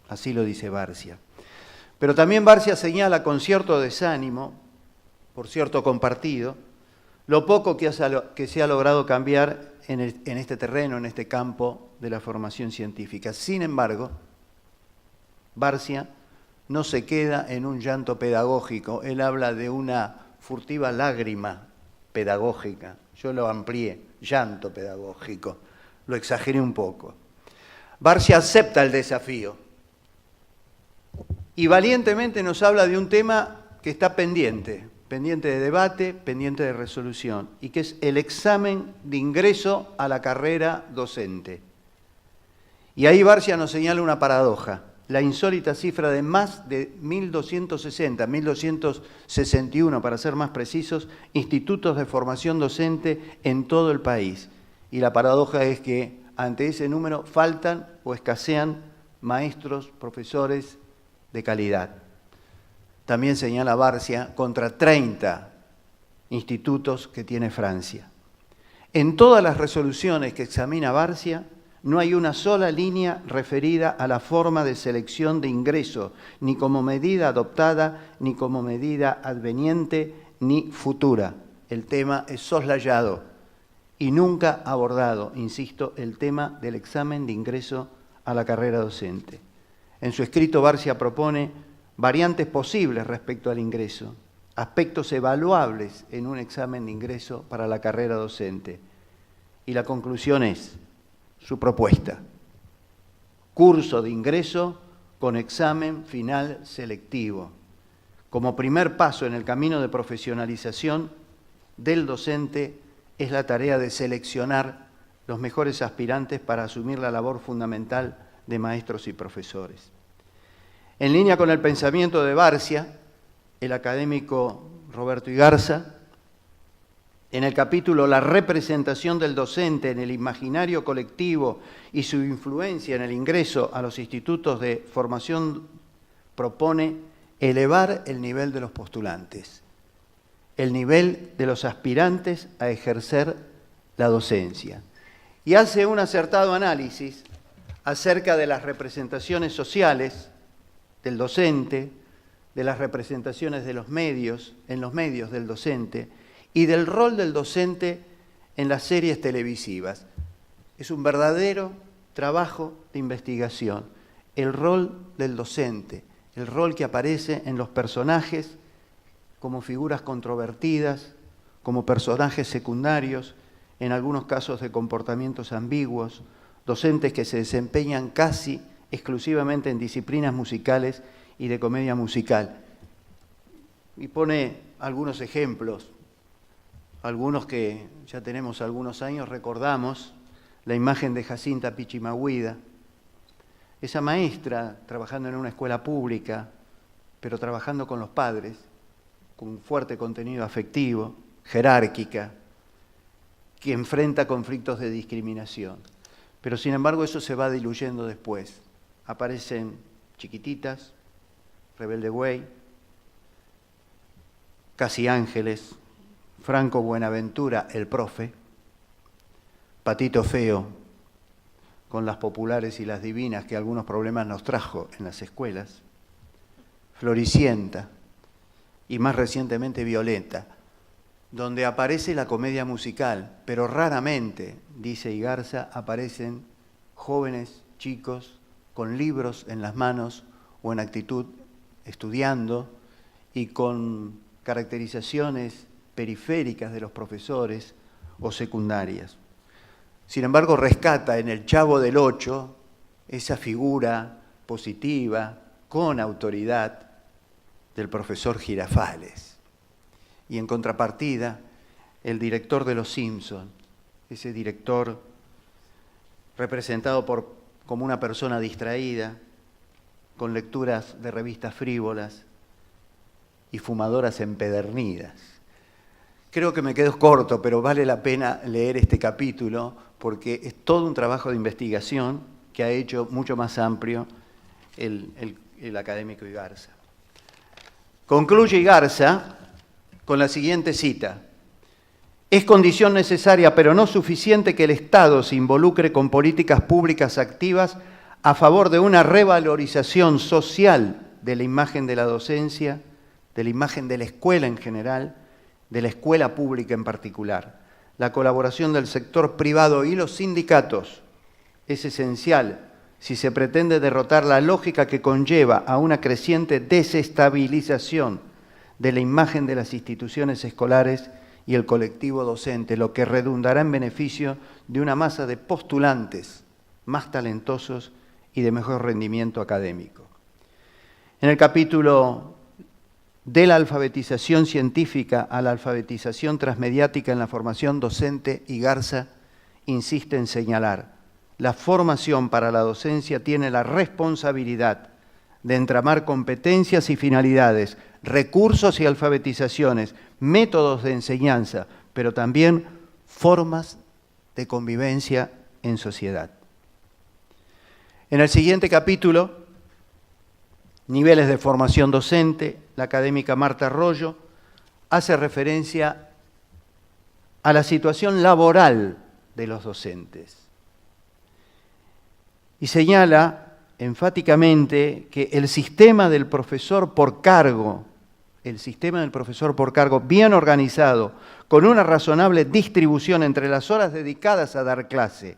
Así lo dice Barcia. Pero también Barcia señala con cierto desánimo, por cierto compartido, lo poco que se ha logrado cambiar en este terreno, en este campo de la formación científica. Sin embargo, Barcia no se queda en un llanto pedagógico, él habla de una furtiva lágrima pedagógica. Yo lo amplié, llanto pedagógico, lo exageré un poco. Barcia acepta el desafío y valientemente nos habla de un tema que está pendiente de debate, pendiente de resolución, y que es el examen de ingreso a la carrera docente. Y ahí Barcia nos señala una paradoja, la insólita cifra de más de 1.260, 1.261 para ser más precisos, institutos de formación docente en todo el país. Y la paradoja es que ante ese número faltan o escasean maestros, profesores de calidad. También señala Barcia contra 30 institutos que tiene Francia. En todas las resoluciones que examina Barcia, no hay una sola línea referida a la forma de selección de ingreso, ni como medida adoptada, ni como medida adveniente, ni futura. El tema es soslayado y nunca abordado, insisto, el tema del examen de ingreso a la carrera docente. En su escrito, Barcia propone variantes posibles respecto al ingreso, aspectos evaluables en un examen de ingreso para la carrera docente. Y la conclusión es su propuesta: curso de ingreso con examen final selectivo. Como primer paso en el camino de profesionalización del docente es la tarea de seleccionar los mejores aspirantes para asumir la labor fundamental de maestros y profesores. En línea con el pensamiento de Barcia, el académico Roberto Igarza, en el capítulo La representación del docente en el imaginario colectivo y su influencia en el ingreso a los institutos de formación, propone elevar el nivel de los postulantes, el nivel de los aspirantes a ejercer la docencia. Y hace un acertado análisis acerca de las representaciones sociales del docente, de las representaciones de los medios, en los medios del docente, y del rol del docente en las series televisivas. Es un verdadero trabajo de investigación, el rol del docente, el rol que aparece en los personajes como figuras controvertidas, como personajes secundarios, en algunos casos de comportamientos ambiguos, docentes que se desempeñan casi exclusivamente en disciplinas musicales y de comedia musical. Y pone algunos ejemplos. Algunos que ya tenemos algunos años recordamos la imagen de Jacinta Pichimahuida, esa maestra trabajando en una escuela pública, pero trabajando con los padres, con un fuerte contenido afectivo, jerárquica, que enfrenta conflictos de discriminación. Pero sin embargo eso se va diluyendo después. Aparecen Chiquititas, Rebelde Way, Casi Ángeles, Franco Buenaventura, el profe, Patito Feo, con las populares y las divinas que algunos problemas nos trajo en las escuelas, Floricienta y más recientemente Violeta, donde aparece la comedia musical, pero raramente, dice Igarza, aparecen jóvenes, chicos, con libros en las manos o en actitud estudiando y con caracterizaciones periféricas de los profesores o secundarias. Sin embargo, rescata en el Chavo del Ocho esa figura positiva, con autoridad, del profesor Girafales. Y en contrapartida, el director de Los Simpson, ese director representado como una persona distraída, con lecturas de revistas frívolas y fumadoras empedernidas. Creo que me quedo corto, pero vale la pena leer este capítulo porque es todo un trabajo de investigación que ha hecho mucho más amplio el académico Igarza. Concluye Igarza con la siguiente cita: es condición necesaria, pero no suficiente, que el Estado se involucre con políticas públicas activas a favor de una revalorización social de la imagen de la docencia, de la imagen de la escuela en general, de la escuela pública en particular. La colaboración del sector privado y los sindicatos es esencial si se pretende derrotar la lógica que conlleva a una creciente desestabilización de la imagen de las instituciones escolares y el colectivo docente, lo que redundará en beneficio de una masa de postulantes más talentosos y de mejor rendimiento académico. En el capítulo de la alfabetización científica a la alfabetización transmediática en la formación docente, Igarza insiste en señalar: la formación para la docencia tiene la responsabilidad de entramar competencias y finalidades, recursos y alfabetizaciones, métodos de enseñanza, pero también formas de convivencia en sociedad. En el siguiente capítulo, niveles de formación docente, la académica Marta Arroyo hace referencia a la situación laboral de los docentes. Y señala enfáticamente que el sistema del profesor por cargo, bien organizado, con una razonable distribución entre las horas dedicadas a dar clase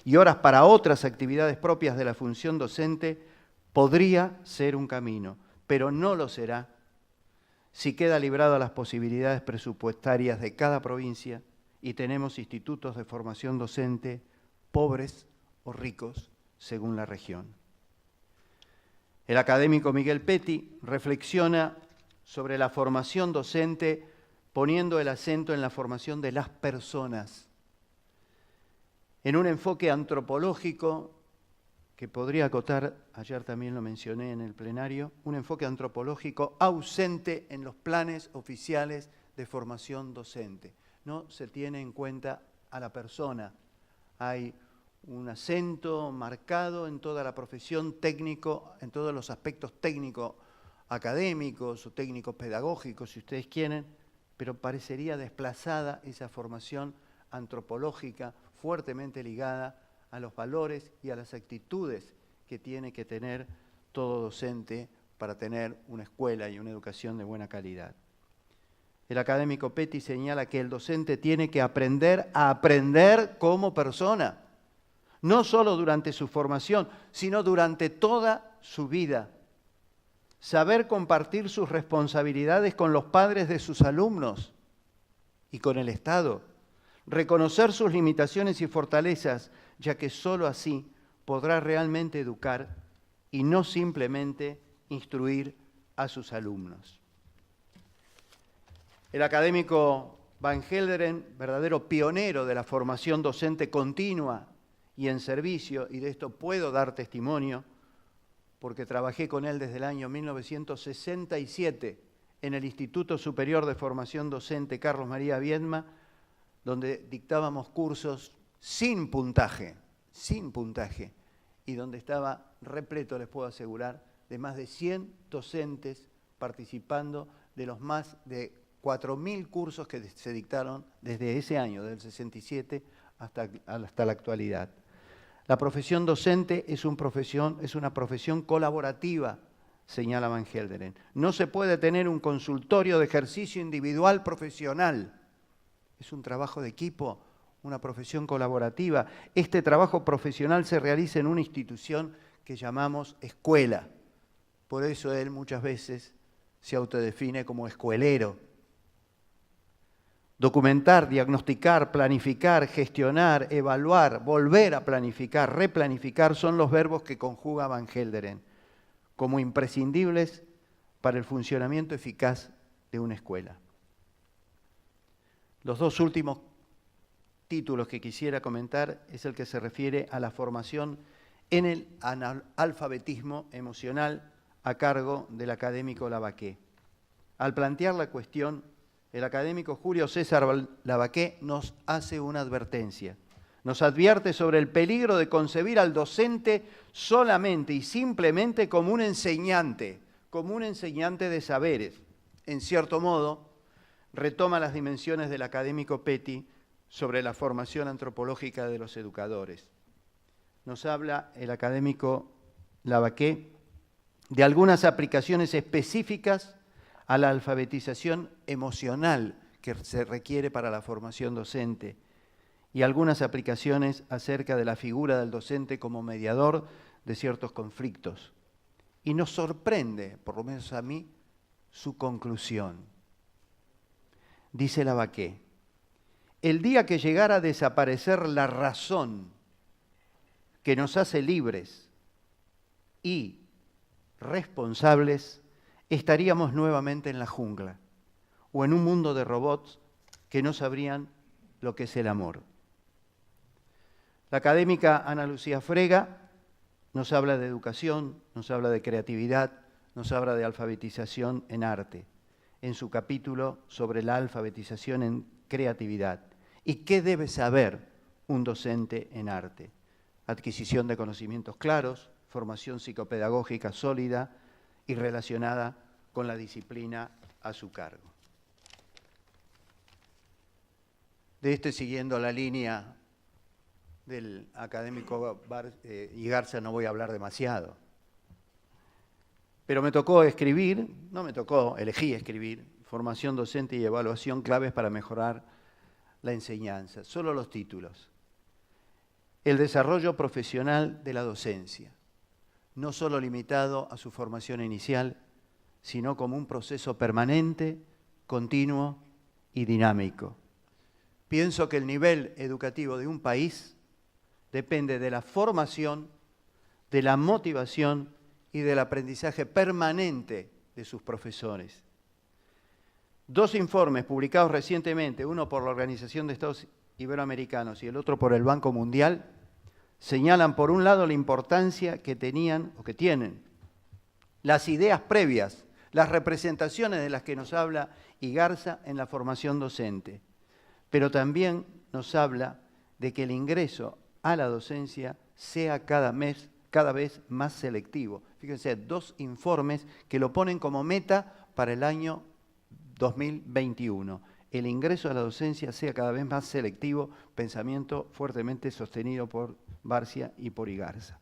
y horas para otras actividades propias de la función docente, podría ser un camino, pero no lo será si queda librado a las posibilidades presupuestarias de cada provincia y tenemos institutos de formación docente pobres o ricos según la región. El académico Miguel Petty reflexiona sobre la formación docente poniendo el acento en la formación de las personas, en un enfoque antropológico que podría acotar, ayer también lo mencioné en el plenario, un enfoque antropológico ausente en los planes oficiales de formación docente. No se tiene en cuenta a la persona. Hay un acento marcado en toda la profesión técnico, en todos los aspectos técnicos académicos o técnicos pedagógicos, si ustedes quieren, pero parecería desplazada esa formación antropológica fuertemente ligada a los valores y a las actitudes que tiene que tener todo docente para tener una escuela y una educación de buena calidad. El académico Petty señala que el docente tiene que aprender a aprender como persona, no solo durante su formación, sino durante toda su vida. Saber compartir sus responsabilidades con los padres de sus alumnos y con el Estado. Reconocer sus limitaciones y fortalezas, ya que sólo así podrá realmente educar y no simplemente instruir a sus alumnos. El académico Van Gelderen, verdadero pionero de la formación docente continua y en servicio, y de esto puedo dar testimonio, porque trabajé con él desde el año 1967 en el Instituto Superior de Formación Docente Carlos María Viedma, donde dictábamos cursos sin puntaje, y donde estaba repleto, les puedo asegurar, de más de 100 docentes participando de los más de 4.000 cursos que se dictaron desde ese año, del 67 hasta la actualidad. La profesión docente es una profesión colaborativa, señala Van Gelderen. No se puede tener un consultorio de ejercicio individual profesional. Es un trabajo de equipo, una profesión colaborativa. Este trabajo profesional se realiza en una institución que llamamos escuela. Por eso él muchas veces se autodefine como escuelero. Documentar, diagnosticar, planificar, gestionar, evaluar, volver a planificar, replanificar son los verbos que conjuga Van Gelderen como imprescindibles para el funcionamiento eficaz de una escuela. Los dos últimos títulos que quisiera comentar es el que se refiere a la formación en el analfabetismo emocional a cargo del académico Lavaqué. Al plantear la cuestión, el académico Julio César Lavaqué nos hace una advertencia. Nos advierte sobre el peligro de concebir al docente solamente y simplemente como un enseñante de saberes. En cierto modo, retoma las dimensiones del académico Petty sobre la formación antropológica de los educadores. Nos habla el académico Lavaqué de algunas aplicaciones específicas a la alfabetización emocional que se requiere para la formación docente y algunas aplicaciones acerca de la figura del docente como mediador de ciertos conflictos. Y nos sorprende, por lo menos a mí, su conclusión. Dice Lavaqué, el día que llegara a desaparecer la razón que nos hace libres y responsables, estaríamos nuevamente en la jungla o en un mundo de robots que no sabrían lo que es el amor. La académica Ana Lucía Frega nos habla de educación, nos habla de creatividad, nos habla de alfabetización en arte, en su capítulo sobre la alfabetización en creatividad. ¿Y qué debe saber un docente en arte? Adquisición de conocimientos claros, formación psicopedagógica sólida y relacionada con la disciplina a su cargo. De siguiendo la línea del académico Igarza no voy a hablar demasiado. Pero me tocó escribir, no me tocó, elegí escribir, formación docente y evaluación claves para mejorar la enseñanza. Solo los títulos. El desarrollo profesional de la docencia, no solo limitado a su formación inicial, sino como un proceso permanente, continuo y dinámico. Pienso que el nivel educativo de un país depende de la formación, de la motivación y del aprendizaje permanente de sus profesores. Dos informes publicados recientemente, uno por la Organización de Estados Iberoamericanos y el otro por el Banco Mundial, señalan por un lado la importancia que tenían o que tienen las ideas previas, las representaciones de las que nos habla Igarza en la formación docente, pero también nos habla de que el ingreso a la docencia sea cada vez más selectivo. Fíjense, dos informes que lo ponen como meta para el año 2021. El ingreso a la docencia sea cada vez más selectivo, pensamiento fuertemente sostenido por Barcia y por Igarza.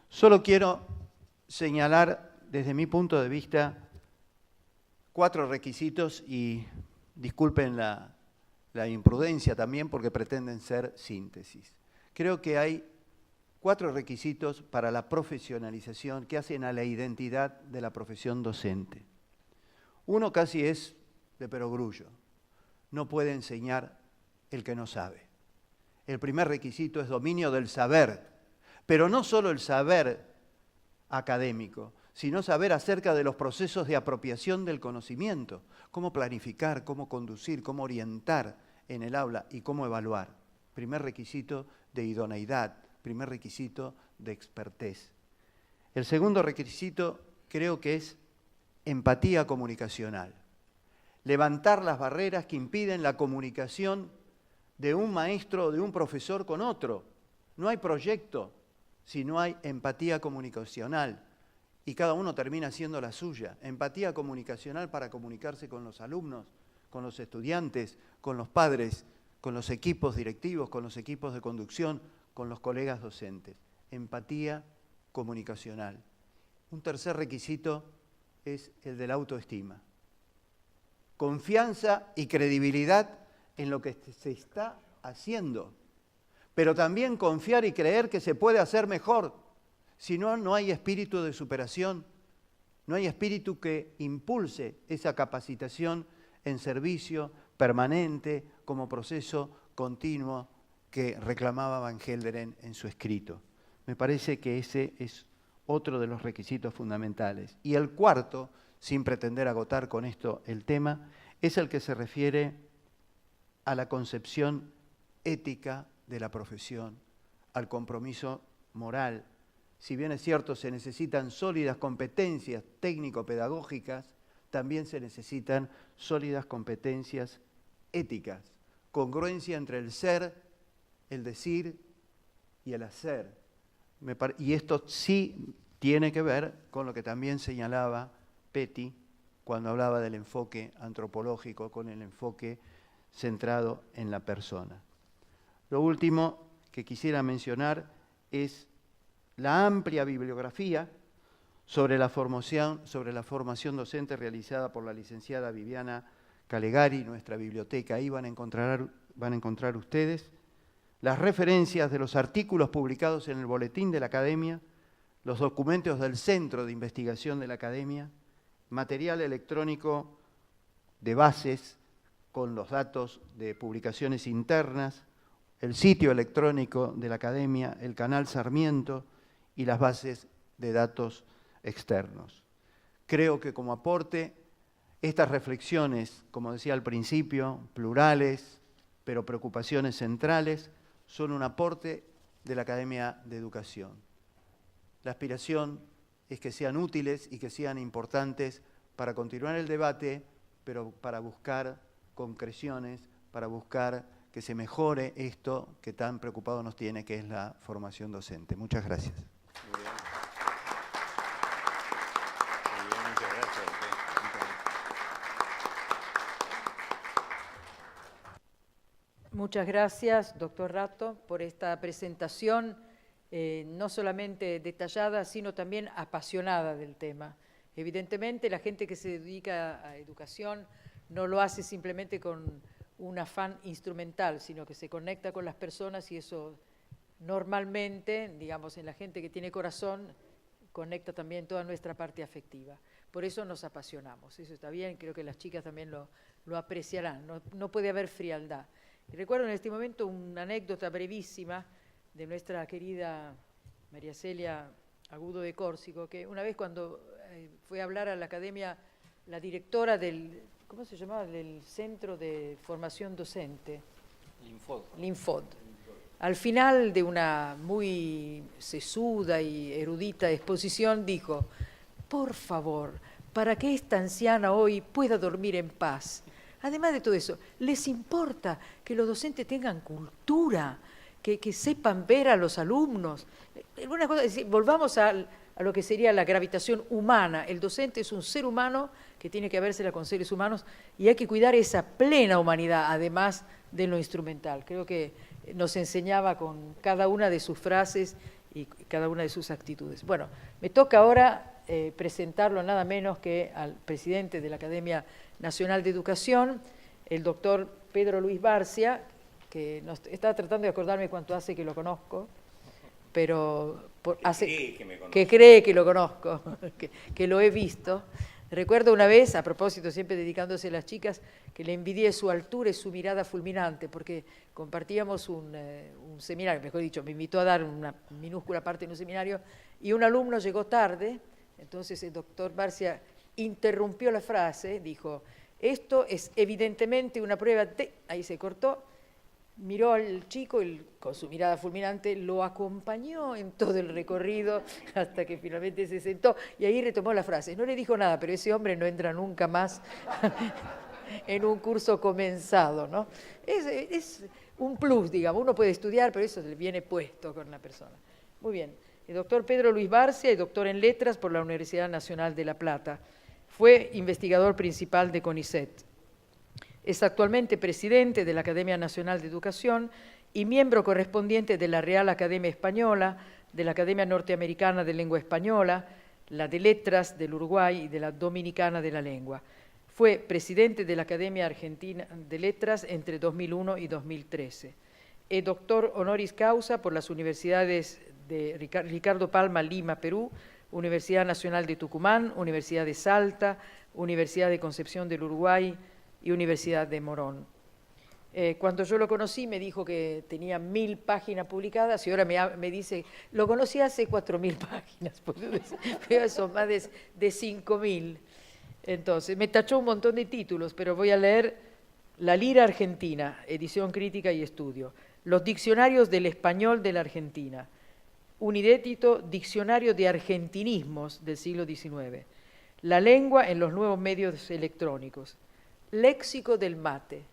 Solo quiero señalar, desde mi punto de vista, 4 requisitos y disculpen la imprudencia también porque pretenden ser síntesis. Creo que hay 4 requisitos para la profesionalización que hacen a la identidad de la profesión docente. Uno casi es de perogrullo. No puede enseñar el que no sabe. El primer requisito es dominio del saber, pero no solo el saber académico, sino saber acerca de los procesos de apropiación del conocimiento, cómo planificar, cómo conducir, cómo orientar en el aula y cómo evaluar. Primer requisito de idoneidad, primer requisito de expertez. El segundo requisito creo que es empatía comunicacional. Levantar las barreras que impiden la comunicación de un maestro o de un profesor con otro. No hay proyecto si no hay empatía comunicacional y cada uno termina haciendo la suya. Empatía comunicacional para comunicarse con los alumnos, con los estudiantes, con los padres, con los equipos directivos, con los equipos de conducción, con los colegas docentes. Empatía comunicacional. Un tercer requisito es el de la autoestima. Confianza y credibilidad en lo que se está haciendo, pero también confiar y creer que se puede hacer mejor. Si no, no hay espíritu de superación, no hay espíritu que impulse esa capacitación en servicio permanente como proceso continuo que reclamaba Van Gelderen en su escrito. Me parece que ese es otro de los requisitos fundamentales. Y el cuarto, sin pretender agotar con esto el tema, es el que se refiere a la concepción ética de la profesión, al compromiso moral. Si bien es cierto, se necesitan sólidas competencias técnico-pedagógicas, también se necesitan sólidas competencias éticas, congruencia entre el ser, el decir y el hacer. Y esto sí tiene que ver con lo que también señalaba Petty cuando hablaba del enfoque antropológico, con el enfoque centrado en la persona. Lo último que quisiera mencionar es la amplia bibliografía sobre la formación docente realizada por la licenciada Viviana Calegari, nuestra biblioteca. Ahí van a encontrar ustedes las referencias de los artículos publicados en el Boletín de la Academia, los documentos del Centro de Investigación de la Academia, material electrónico de bases con los datos de publicaciones internas, el sitio electrónico de la Academia, el canal Sarmiento y las bases de datos externos. Creo que como aporte, estas reflexiones, como decía al principio, plurales, pero preocupaciones centrales, son un aporte de la Academia de Educación. La aspiración es que sean útiles y que sean importantes para continuar el debate, pero para buscar concreciones, para buscar que se mejore esto que tan preocupado nos tiene, que es la formación docente. Muchas gracias. Muy bien. Muy bien, muchas gracias. Muchas gracias, doctor Rato, por esta presentación no solamente detallada, sino también apasionada del tema. Evidentemente, la gente que se dedica a educación no lo hace simplemente con un afán instrumental, sino que se conecta con las personas y eso normalmente, digamos, en la gente que tiene corazón, conecta también toda nuestra parte afectiva. Por eso nos apasionamos, eso está bien, creo que las chicas también lo apreciarán, no puede haber frialdad. Y recuerdo en este momento una anécdota brevísima de nuestra querida María Celia Agudo de Córsico, que una vez cuando fue a hablar a la academia, la directora del, ¿cómo se llamaba?, del Centro de Formación Docente. Linfod. Al final de una muy sesuda y erudita exposición dijo: por favor, para que esta anciana hoy pueda dormir en paz. Además de todo eso, ¿les importa que los docentes tengan cultura, que sepan ver a los alumnos? Alguna cosa, es decir, volvamos a lo que sería la gravitación humana. El docente es un ser humano que tiene que vérsela con seres humanos y hay que cuidar esa plena humanidad, además de lo instrumental. Creo que nos enseñaba con cada una de sus frases y cada una de sus actitudes. Bueno, me toca ahora presentarlo nada menos que al presidente de la Academia Nacional de Educación, el doctor Pedro Luis Barcia, que estaba tratando de acordarme cuánto hace que lo conozco, pero que cree que lo conozco, que lo he visto. Recuerdo una vez, a propósito, siempre dedicándose a las chicas, que le envidié su altura y su mirada fulminante, porque compartíamos un seminario, mejor dicho, me invitó a dar una minúscula parte en un seminario, y un alumno llegó tarde, entonces el doctor Barcia interrumpió la frase, dijo: esto es evidentemente una prueba de... Ahí se cortó, miró al chico y con su mirada fulminante lo acompañó en todo el recorrido hasta que finalmente se sentó y ahí retomó la frase. No le dijo nada, pero ese hombre no entra nunca más en un curso comenzado, ¿no? Es un plus, digamos, uno puede estudiar, pero eso le viene puesto con la persona. Muy bien, el doctor Pedro Luis Barcia es doctor en Letras por la Universidad Nacional de La Plata. Fue investigador principal de CONICET. Es actualmente presidente de la Academia Nacional de Educación y miembro correspondiente de la Real Academia Española, de la Academia Norteamericana de Lengua Española, la de Letras del Uruguay y de la Dominicana de la Lengua. Fue presidente de la Academia Argentina de Letras entre 2001 y 2013. Es doctor honoris causa por las universidades de Ricardo Palma, Lima, Perú, Universidad Nacional de Tucumán, Universidad de Salta, Universidad de Concepción del Uruguay y Universidad de Morón. Cuando yo lo conocí me dijo que tenía 1000 páginas publicadas y ahora me dice, lo conocí hace 4000 páginas, pero son más de 5000. Entonces, me tachó un montón de títulos, pero voy a leer La Lira Argentina, edición crítica y estudio, Los diccionarios del español de la Argentina, un inédito diccionario de argentinismos del siglo XIX, La lengua en los nuevos medios electrónicos, Léxico del mate,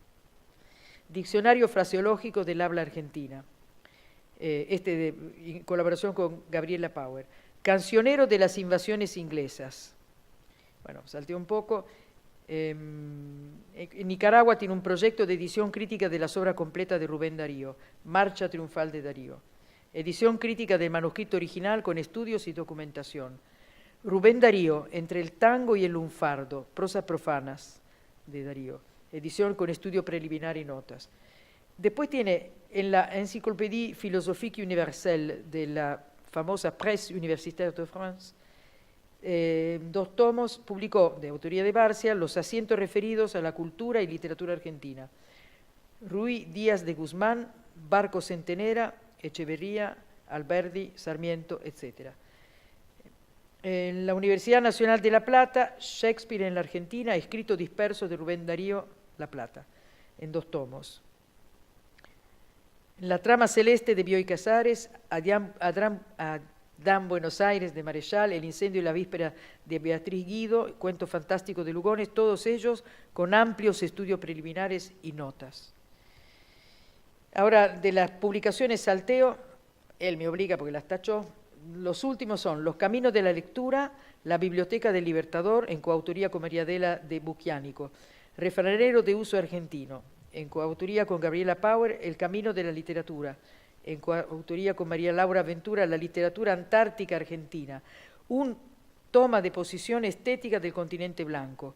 Diccionario fraseológico del habla argentina, en colaboración con Gabriela Power, Cancionero de las invasiones inglesas. Bueno, salté un poco. En Nicaragua tiene un proyecto de edición crítica de las obras completas de Rubén Darío, Marcha Triunfal de Darío. Edición crítica del manuscrito original con estudios y documentación. Rubén Darío, Entre el tango y el lunfardo, prosas profanas de Darío. Edición con estudio preliminar y notas. Después tiene en la Encyclopédie Philosophique Universelle de la famosa Presse Universitaire de France, 2 tomos, publicó de autoría de Barcia Los asientos referidos a la cultura y literatura argentina. Ruy Díaz de Guzmán, Barco Centenera, Echeverría, Alberdi, Sarmiento, etc. En la Universidad Nacional de La Plata, Shakespeare en la Argentina, escrito disperso de Rubén Darío, La Plata, en 2 tomos. La trama celeste de Bioy Casares, Adán Buenos Aires de Marechal, El incendio y la víspera de Beatriz Guido, Cuento fantástico de Lugones, todos ellos con amplios estudios preliminares y notas. Ahora, de las publicaciones salteo, él me obliga porque las tachó, los últimos son Los caminos de la lectura, La biblioteca del Libertador, en coautoría con Mariadela de Buchiánico, Refranero de uso argentino, en coautoría con Gabriela Power, El camino de la literatura, en coautoría con María Laura Ventura, La literatura antártica argentina, un toma de posición estética del continente blanco,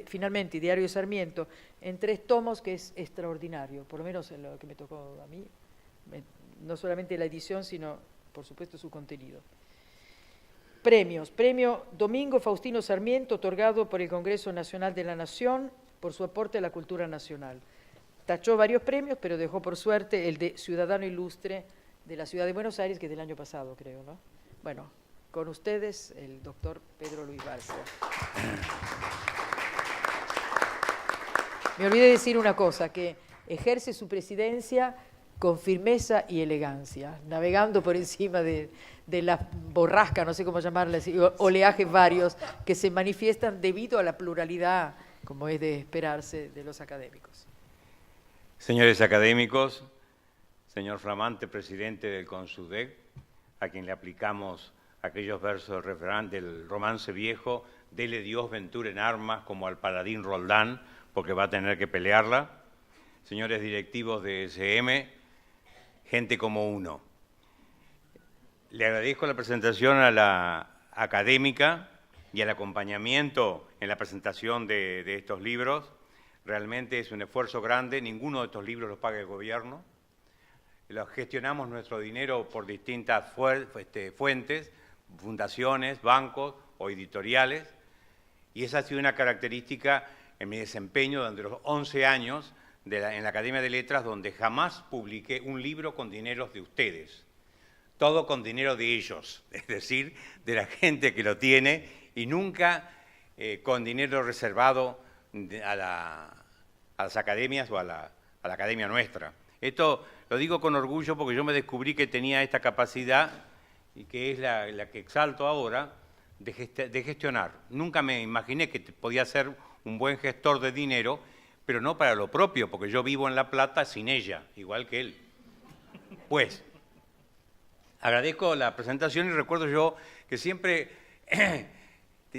finalmente Diario de Sarmiento, en 3 tomos, que es extraordinario, por lo menos en lo que me tocó a mí, no solamente la edición, sino, por supuesto, su contenido. Premios. Premio Domingo Faustino Sarmiento, otorgado por el Congreso Nacional de la Nación por su aporte a la cultura nacional. Tachó varios premios, pero dejó por suerte el de Ciudadano Ilustre de la Ciudad de Buenos Aires, que es del año pasado, creo, ¿no? Bueno, con ustedes, el doctor Pedro Luis Balsa. Me olvidé decir una cosa, que ejerce su presidencia con firmeza y elegancia, navegando por encima de la borrasca, no sé cómo llamarla, oleajes varios que se manifiestan debido a la pluralidad, como es de esperarse, de los académicos. Señores académicos, señor flamante presidente del CONSUDEC, a quien le aplicamos aquellos versos del refrán del romance viejo, dele Dios ventura en armas como al paladín Roldán, porque va a tener que pelearla. Señores directivos de SM, gente como uno. Le agradezco la presentación a la académica y el acompañamiento en la presentación de estos libros. Realmente es un esfuerzo grande, ninguno de estos libros los paga el gobierno. Los gestionamos nuestro dinero por distintas fuentes, fundaciones, bancos o editoriales, y esa ha sido una característica en mi desempeño durante los 11 años en la Academia de Letras, donde jamás publiqué un libro con dineros de ustedes, todo con dinero de ellos, es decir, de la gente que lo tiene, y nunca con dinero reservado a las academias o a la academia nuestra. Esto lo digo con orgullo porque yo me descubrí que tenía esta capacidad, y que es la que exalto ahora, de gestionar. Nunca me imaginé que podía ser un buen gestor de dinero, pero no para lo propio, porque yo vivo en La Plata sin ella, igual que él. Pues, agradezco la presentación y recuerdo yo que siempre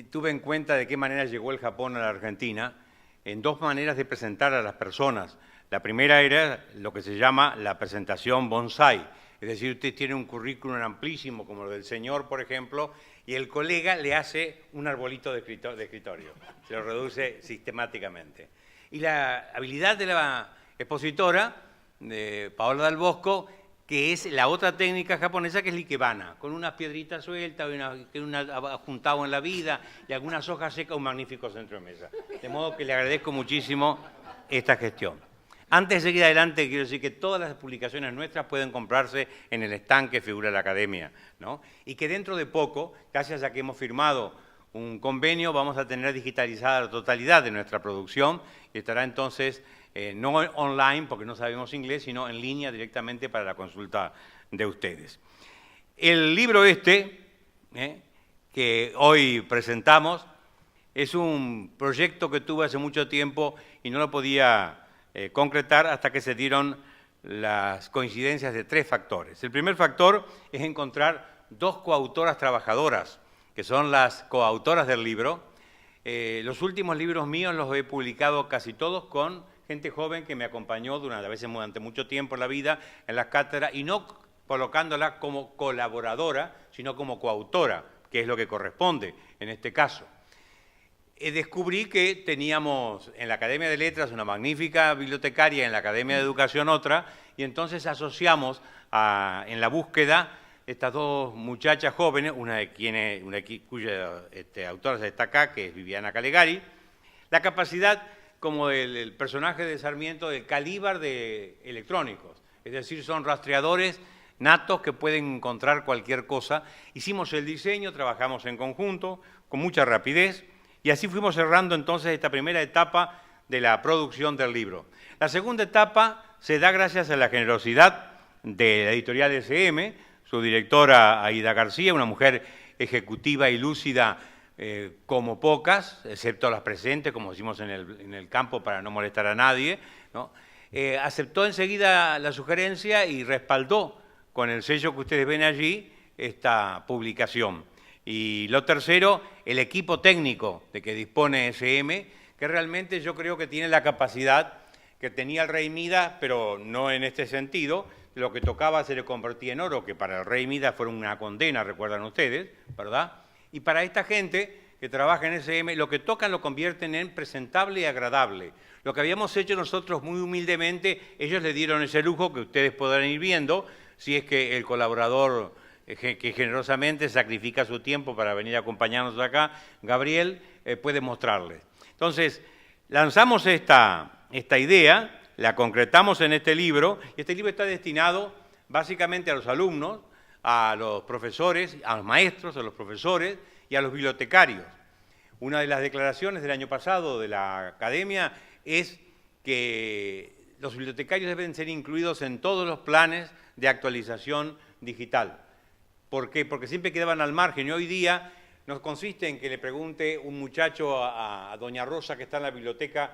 tuve en cuenta de qué manera llegó el Japón a la Argentina, en 2 maneras de presentar a las personas. La primera era lo que se llama la presentación bonsai, es decir, usted tiene un currículum amplísimo, como lo del señor, por ejemplo, y el colega le hace un arbolito de escritorio, se lo reduce sistemáticamente. Y la habilidad de la expositora, de Paola Dal Bosco, que es la otra técnica japonesa, que es el ikebana, con unas piedritas sueltas, una juntado en la vida, y algunas hojas secas, un magnífico centro de mesa. De modo que le agradezco muchísimo esta gestión. Antes de seguir adelante, quiero decir que todas las publicaciones nuestras pueden comprarse en el stand que figura la Academia, ¿no? Y que dentro de poco, gracias a que hemos firmado un convenio, vamos a tener digitalizada la totalidad de nuestra producción, y estará entonces no online, porque no sabemos inglés, sino en línea directamente para la consulta de ustedes. El libro que hoy presentamos es un proyecto que tuve hace mucho tiempo y no lo podía concretar hasta que se dieron las coincidencias de 3 factores. El primer factor es encontrar 2 coautoras trabajadoras, que son las coautoras del libro. Los últimos libros míos los he publicado casi todos con gente joven que me acompañó durante mucho tiempo en la vida, en las cátedras, y no colocándola como colaboradora, sino como coautora, que es lo que corresponde en este caso. Descubrí que teníamos en la Academia de Letras una magnífica bibliotecaria, en la Academia de Educación otra, y entonces asociamos en la búsqueda estas 2 muchachas jóvenes, una cuya autora está acá, que es Viviana Calegari, la capacidad como el personaje de Sarmiento del calíbar de electrónicos, es decir, son rastreadores natos que pueden encontrar cualquier cosa. Hicimos el diseño, trabajamos en conjunto, con mucha rapidez, y así fuimos cerrando entonces esta primera etapa de la producción del libro. La segunda etapa se da gracias a la generosidad de la editorial SM, su directora Aida García, una mujer ejecutiva y lúcida como pocas, excepto las presentes, como decimos en el campo para no molestar a nadie, ¿no? Aceptó enseguida la sugerencia y respaldó con el sello que ustedes ven allí esta publicación. Y lo tercero, el equipo técnico de que dispone SM, que realmente yo creo que tiene la capacidad que tenía el rey Midas, pero no en este sentido. Lo que tocaba se le convertía en oro, que para el rey Midas fue una condena, recuerdan ustedes, ¿verdad? Y para esta gente que trabaja en SM, lo que tocan lo convierten en presentable y agradable. Lo que habíamos hecho nosotros muy humildemente, ellos le dieron ese lujo que ustedes podrán ir viendo, si es que el colaborador que generosamente sacrifica su tiempo para venir a acompañarnos acá, Gabriel, puede mostrarles. Entonces, lanzamos esta idea, la concretamos en este libro, y este libro está destinado básicamente a los alumnos, a los profesores, a los maestros, a los profesores y a los bibliotecarios. Una de las declaraciones del año pasado de la Academia es que los bibliotecarios deben ser incluidos en todos los planes de actualización digital. ¿Por qué? Porque siempre quedaban al margen, y hoy día nos consiste en que le pregunte un muchacho a doña Rosa que está en la biblioteca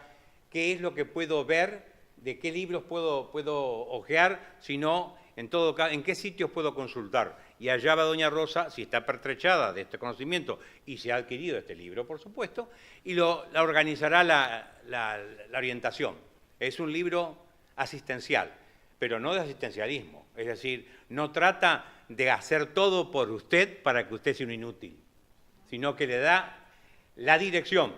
qué es lo que puedo ver, de qué libros puedo hojear, sino en todo caso, en qué sitios puedo consultar. Y allá va doña Rosa, si está pertrechada de este conocimiento y se ha adquirido este libro, por supuesto, y la organizará la orientación. Es un libro asistencial, pero no de asistencialismo. Es decir, no trata de hacer todo por usted para que usted sea un inútil, sino que le da la dirección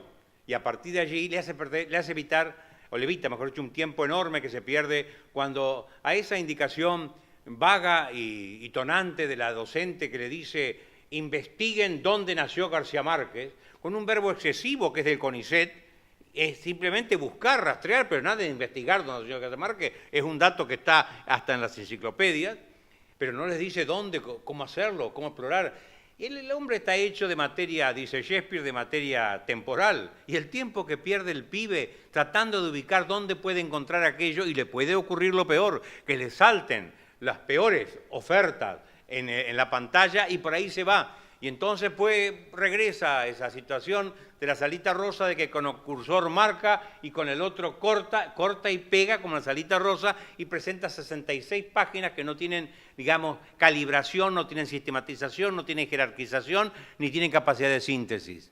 y a partir de allí le hace evitar, o le evita, mejor dicho, un tiempo enorme que se pierde cuando a esa indicación vaga y tonante de la docente que le dice investiguen dónde nació García Márquez, con un verbo excesivo que es del CONICET, es simplemente buscar, rastrear, pero nada de investigar dónde nació García Márquez, es un dato que está hasta en las enciclopedias, pero no les dice dónde, cómo hacerlo, cómo explorar. El hombre está hecho de materia, dice Shakespeare, de materia temporal, y el tiempo que pierde el pibe tratando de ubicar dónde puede encontrar aquello, y le puede ocurrir lo peor, que le salten las peores ofertas en la pantalla y por ahí se va. Y entonces pues regresa a esa situación de la salita rosa de que con el cursor marca y con el otro corta y pega como la salita rosa y presenta 66 páginas que no tienen, digamos, calibración, no tienen sistematización, no tienen jerarquización, ni tienen capacidad de síntesis.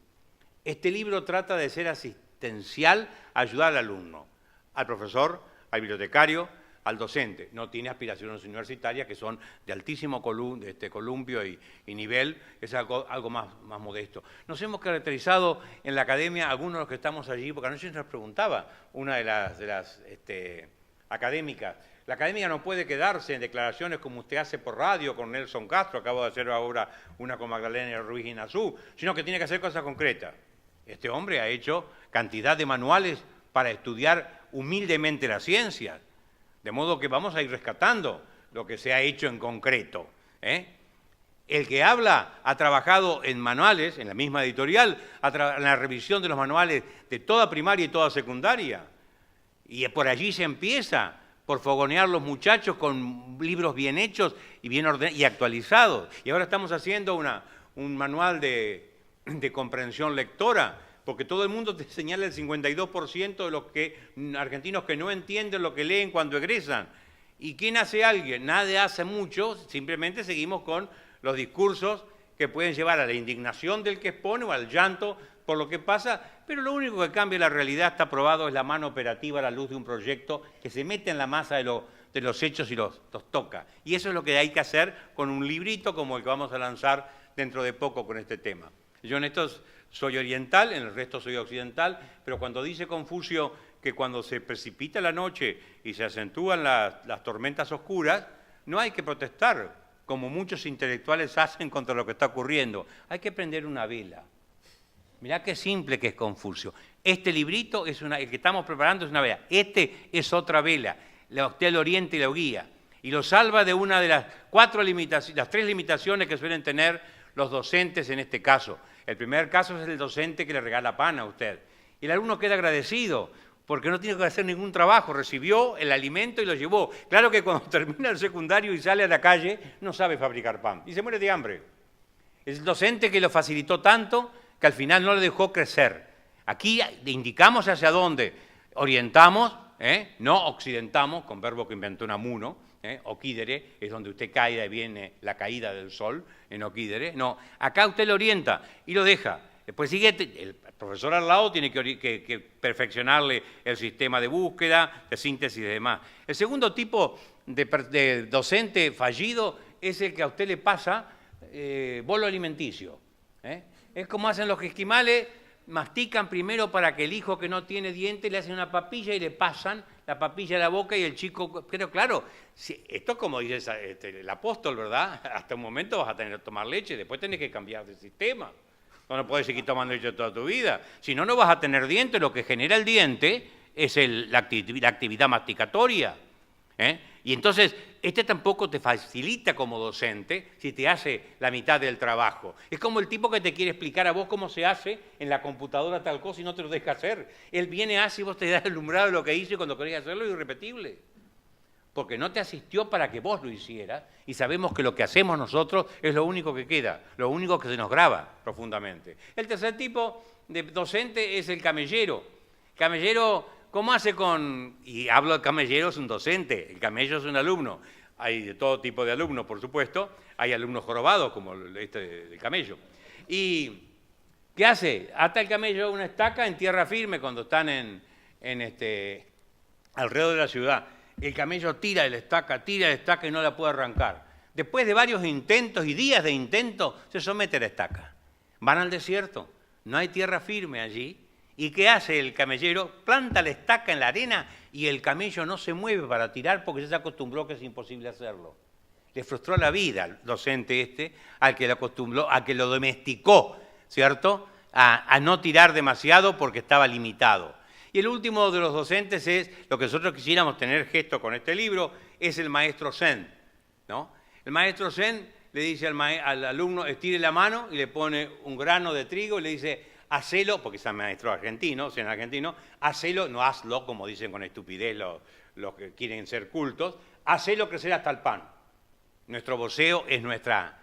Este libro trata de ser asistencial, ayudar al alumno, al profesor, al bibliotecario, al docente. No tiene aspiraciones universitarias que son de altísimo columpio y nivel, es algo más modesto. Nos hemos caracterizado en la academia, algunos de los que estamos allí, porque anoche nos preguntaba una de las académicas, la academia no puede quedarse en declaraciones como usted hace por radio con Nelson Castro, acabo de hacer ahora una con Magdalena Ruiz Guinazú, sino que tiene que hacer cosas concretas. Este hombre ha hecho cantidad de manuales para estudiar humildemente las ciencias. De modo que vamos a ir rescatando lo que se ha hecho en concreto. El que habla ha trabajado en manuales, en la misma editorial, en la revisión de los manuales de toda primaria y toda secundaria. Y por allí se empieza, por fogonear los muchachos con libros bien hechos y bien ordenados y actualizados. Y ahora estamos haciendo un manual de comprensión lectora, porque todo el mundo te señala el 52% de los argentinos que no entienden lo que leen cuando egresan. ¿Y quién hace alguien? Nadie hace mucho, simplemente seguimos con los discursos que pueden llevar a la indignación del que expone o al llanto por lo que pasa, pero lo único que cambia la realidad, está probado, es la mano operativa a la luz de un proyecto que se mete en la masa de los hechos y los toca. Y eso es lo que hay que hacer con un librito como el que vamos a lanzar dentro de poco con este tema. Yo en estos soy oriental, en el resto soy occidental, pero cuando dice Confucio que cuando se precipita la noche y se acentúan las tormentas oscuras, no hay que protestar, como muchos intelectuales hacen contra lo que está ocurriendo. Hay que prender una vela. Mirá qué simple que es Confucio. Este librito, el que estamos preparando, es una vela. Este es otra vela. Usted lo orienta y lo guía. Y lo salva de una de las las 3 limitaciones que suelen tener los docentes en este caso. El primer caso es el docente que le regala pan a usted. Y el alumno queda agradecido porque no tiene que hacer ningún trabajo, recibió el alimento y lo llevó. Claro que cuando termina el secundario y sale a la calle, no sabe fabricar pan y se muere de hambre. Es el docente que lo facilitó tanto que al final no le dejó crecer. Aquí indicamos hacia dónde, orientamos, no occidentamos, con verbo que inventó Unamuno, Oquídere, es donde usted cae y viene la caída del sol, en Oquídere. No, acá usted lo orienta y lo deja. Después sigue, el profesor al lado tiene que perfeccionarle el sistema de búsqueda, de síntesis y demás. El segundo tipo de docente fallido es el que a usted le pasa bolo alimenticio. Es como hacen los esquimales, mastican primero para que el hijo que no tiene dientes le hacen una papilla y le pasan la papilla a la boca y el chico... Pero claro, esto es como dice el apóstol, ¿verdad? Hasta un momento vas a tener que tomar leche, después tenés que cambiar de sistema. No puedes seguir tomando leche toda tu vida. Si no, no vas a tener dientes. Lo que genera el diente es la actividad masticatoria. Y entonces, tampoco te facilita como docente si te hace la mitad del trabajo. Es como el tipo que te quiere explicar a vos cómo se hace en la computadora tal cosa y no te lo deja hacer. Él viene, hace y vos te das el alumbrado de lo que hizo y cuando querés hacerlo es irrepetible. Porque no te asistió para que vos lo hicieras y sabemos que lo que hacemos nosotros es lo único que queda, lo único que se nos graba profundamente. El tercer tipo de docente es el camellero. Camellero, ¿cómo hace con...? Y hablo de camellero, es un docente, el camello es un alumno. Hay de todo tipo de alumnos, por supuesto. Hay alumnos jorobados, como este del camello. ¿Y qué hace? Ata el camello a una estaca en tierra firme cuando están alrededor de la ciudad. El camello tira de la estaca y no la puede arrancar. Después de varios intentos y días de intentos, se somete a la estaca. Van al desierto, no hay tierra firme allí. ¿Y qué hace el camellero? Planta la estaca en la arena y el camello no se mueve para tirar porque ya se acostumbró que es imposible hacerlo. Le frustró la vida al docente al que lo acostumbró, a que lo domesticó, ¿cierto? A no tirar demasiado porque estaba limitado. Y el último de los docentes es, lo que nosotros quisiéramos tener gesto con este libro, es el maestro Zen, ¿no? El maestro Zen le dice al alumno, estire la mano y le pone un grano de trigo y le dice, hacelo, porque es un maestro argentino, Zen argentino, hacelo, no hazlo, como dicen con estupidez los que quieren ser cultos, hacelo crecer hasta el pan. Nuestro voceo es nuestra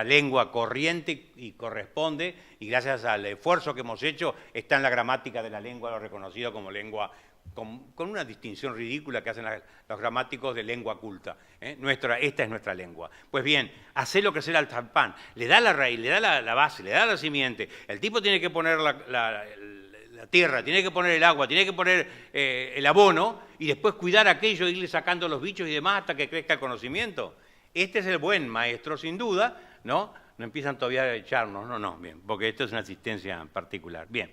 lengua corriente y corresponde, y gracias al esfuerzo que hemos hecho, está en la gramática de la lengua, lo reconocido como lengua, con una distinción ridícula que hacen los gramáticos de lengua culta. Esta es nuestra lengua. Pues bien, hacerlo crecer al pan, le da la raíz, le da la base, le da la simiente, el tipo tiene que poner la tierra, tiene que poner el agua, tiene que poner el abono, y después cuidar aquello, irle sacando los bichos y demás hasta que crezca el conocimiento. Este es el buen maestro, sin duda, ¿no? No empiezan todavía a echarnos, no, bien, porque esto es una asistencia particular. Bien.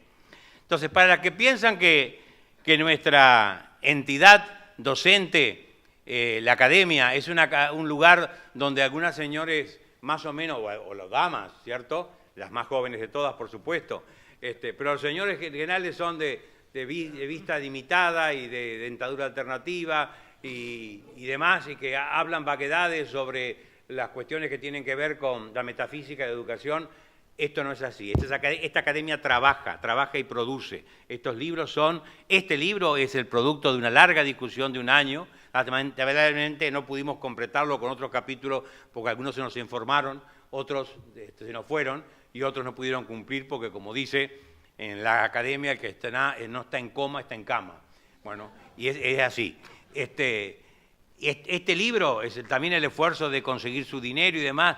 Entonces, para los que piensan que nuestra entidad docente, la academia, es un lugar donde algunas señores más o menos, o las damas, ¿cierto? Las más jóvenes de todas, por supuesto, pero los señores generales son de vista limitada y de dentadura alternativa, y demás, y que hablan vaguedades sobre las cuestiones que tienen que ver con la metafísica de educación. Esto no es así. Esta academia trabaja y produce. Este libro es el producto de una larga discusión de un año. Lamentablemente no pudimos completarlo con otros capítulos porque algunos se nos informaron, otros se nos fueron y otros no pudieron cumplir porque, como dice en la academia, el que no está en coma, está en cama. Bueno, y es así. Este libro es también el esfuerzo de conseguir su dinero y demás.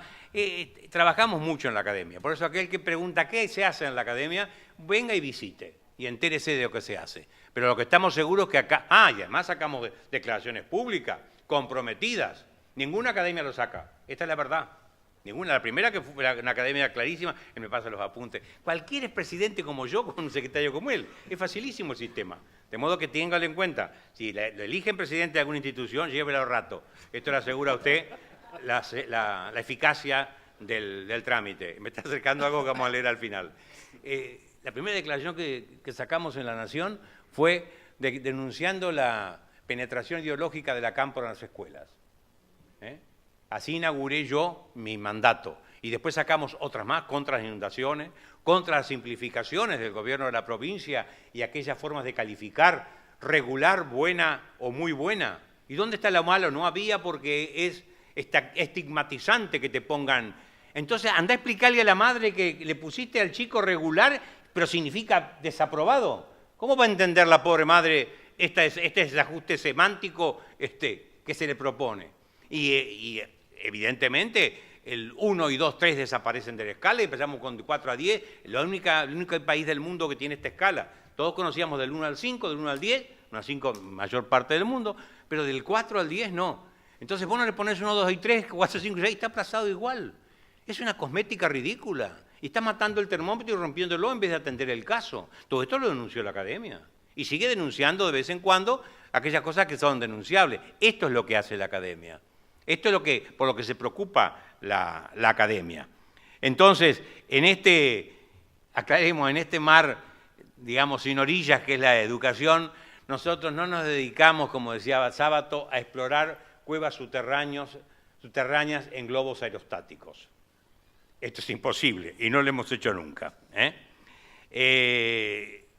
Trabajamos mucho en la academia. Por eso aquel que pregunta qué se hace en la academia, venga y visite y entérese de lo que se hace. Pero lo que estamos seguros es que acá... y además sacamos declaraciones públicas, comprometidas. Ninguna academia lo saca. Esta es la verdad. Ninguna. La primera que fue una academia clarísima, él me pasa los apuntes. Cualquier expresidente como yo, con un secretario como él. Es facilísimo el sistema. De modo que téngalo en cuenta. Si le eligen presidente de alguna institución, llévelo al rato. Esto le asegura a usted la eficacia del trámite. Me está acercando algo que vamos a leer al final. La primera declaración que sacamos en La Nación fue denunciando la penetración ideológica de la cámpora en las escuelas. Así inauguré yo mi mandato. Y después sacamos otras más contra las inundaciones, contra las simplificaciones del gobierno de la provincia y aquellas formas de calificar regular, buena o muy buena. ¿Y dónde está lo malo? No había, porque es estigmatizante que te pongan. Entonces, anda a explicarle a la madre que le pusiste al chico regular, pero significa desaprobado. ¿Cómo va a entender la pobre madre este es el ajuste semántico que se le propone? Y evidentemente el 1 y 2, 3 desaparecen de la escala y empezamos con 4 a 10, el único país del mundo que tiene esta escala. Todos conocíamos del 1 al 5, del 1 al 10, 1 al 5 mayor parte del mundo, pero del 4 al 10 no. Entonces vos no le pones 1, 2 y 3, 4, 5 y 6, está aplazado igual. Es una cosmética ridícula. Y está matando el termómetro y rompiéndolo en vez de atender el caso. Todo esto lo denunció la academia. Y sigue denunciando de vez en cuando aquellas cosas que son denunciables. Esto es lo que hace la academia. Esto es por lo que se preocupa la academia. Entonces, aclaremos, en este mar, digamos, sin orillas, que es la educación, nosotros no nos dedicamos, como decía Sábato, a explorar cuevas subterráneas en globos aerostáticos. Esto es imposible y no lo hemos hecho nunca.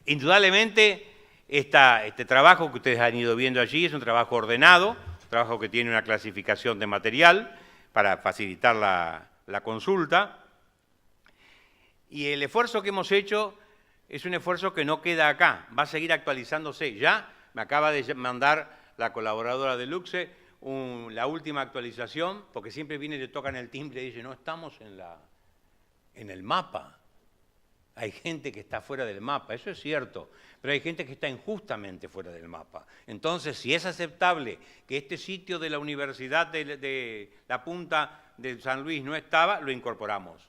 Indudablemente, este trabajo que ustedes han ido viendo allí es un trabajo ordenado, un trabajo que tiene una clasificación de material para facilitar la consulta. Y el esfuerzo que hemos hecho es un esfuerzo que no queda acá, va a seguir actualizándose. Ya me acaba de mandar la colaboradora de Luxe la última actualización, porque siempre viene y le tocan el timbre y dice, no estamos en el mapa. Hay gente que está fuera del mapa, eso es cierto, pero hay gente que está injustamente fuera del mapa. Entonces, si es aceptable que este sitio de la Universidad de la Punta de San Luis no estaba, lo incorporamos.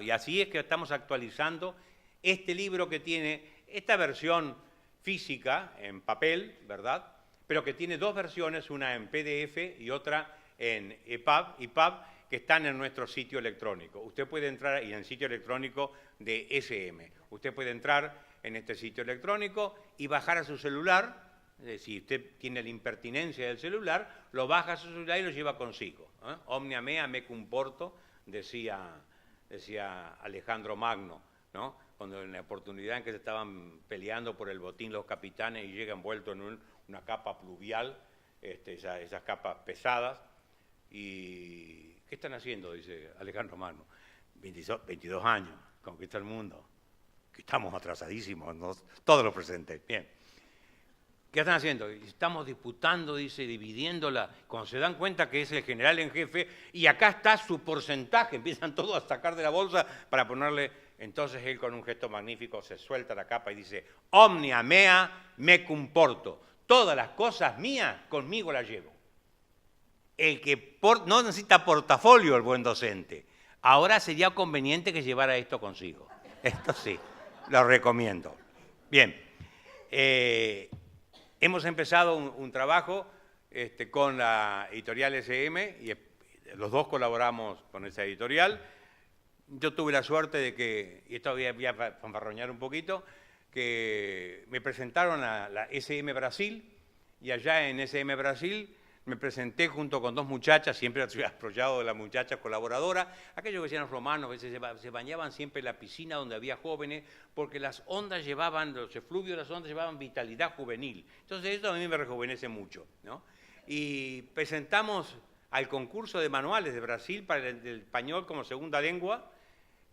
Y así es que estamos actualizando este libro que tiene esta versión física en papel, ¿verdad? Pero que tiene dos versiones, una en PDF y otra en EPUB, que están en nuestro sitio electrónico. Usted puede entrar, y en el sitio electrónico de SM, usted puede entrar en este sitio electrónico y bajar a su celular, si usted tiene la impertinencia del celular, lo baja a su celular y lo lleva consigo. Omnia mea me cumporto, decía Alejandro Magno, ¿no? Cuando en la oportunidad en que se estaban peleando por el botín los capitanes y llega envuelto en una capa pluvial, esas capas pesadas, y ¿qué están haciendo? Dice Alejandro Magno. 22 años, conquista el mundo, que estamos atrasadísimos, ¿no? Todos los presentes. Bien. ¿Qué están haciendo? Estamos disputando, dice, dividiéndola. Cuando se dan cuenta que es el general en jefe, y acá está su porcentaje, empiezan todos a sacar de la bolsa para ponerle. Entonces él, con un gesto magnífico, se suelta la capa y dice: Omnia mea me comporto. Todas las cosas mías conmigo las llevo. El que no necesita portafolio, el buen docente. Ahora sería conveniente que llevara esto consigo. Esto sí, lo recomiendo. Bien. Hemos empezado un trabajo con la editorial SM y los dos colaboramos con esa editorial. Yo tuve la suerte de que, y esto voy a fanfarroñar un poquito, que me presentaron a la SM Brasil y allá en SM Brasil me presenté junto con dos muchachas, siempre apoyado de la muchacha colaboradora, aquellos que decían los romanos, a veces se bañaban siempre en la piscina donde había jóvenes, porque las ondas llevaban, los efluvios de las ondas llevaban vitalidad juvenil. Entonces eso a mí me rejuvenece mucho, ¿no? Y presentamos al concurso de manuales de Brasil para el español como segunda lengua,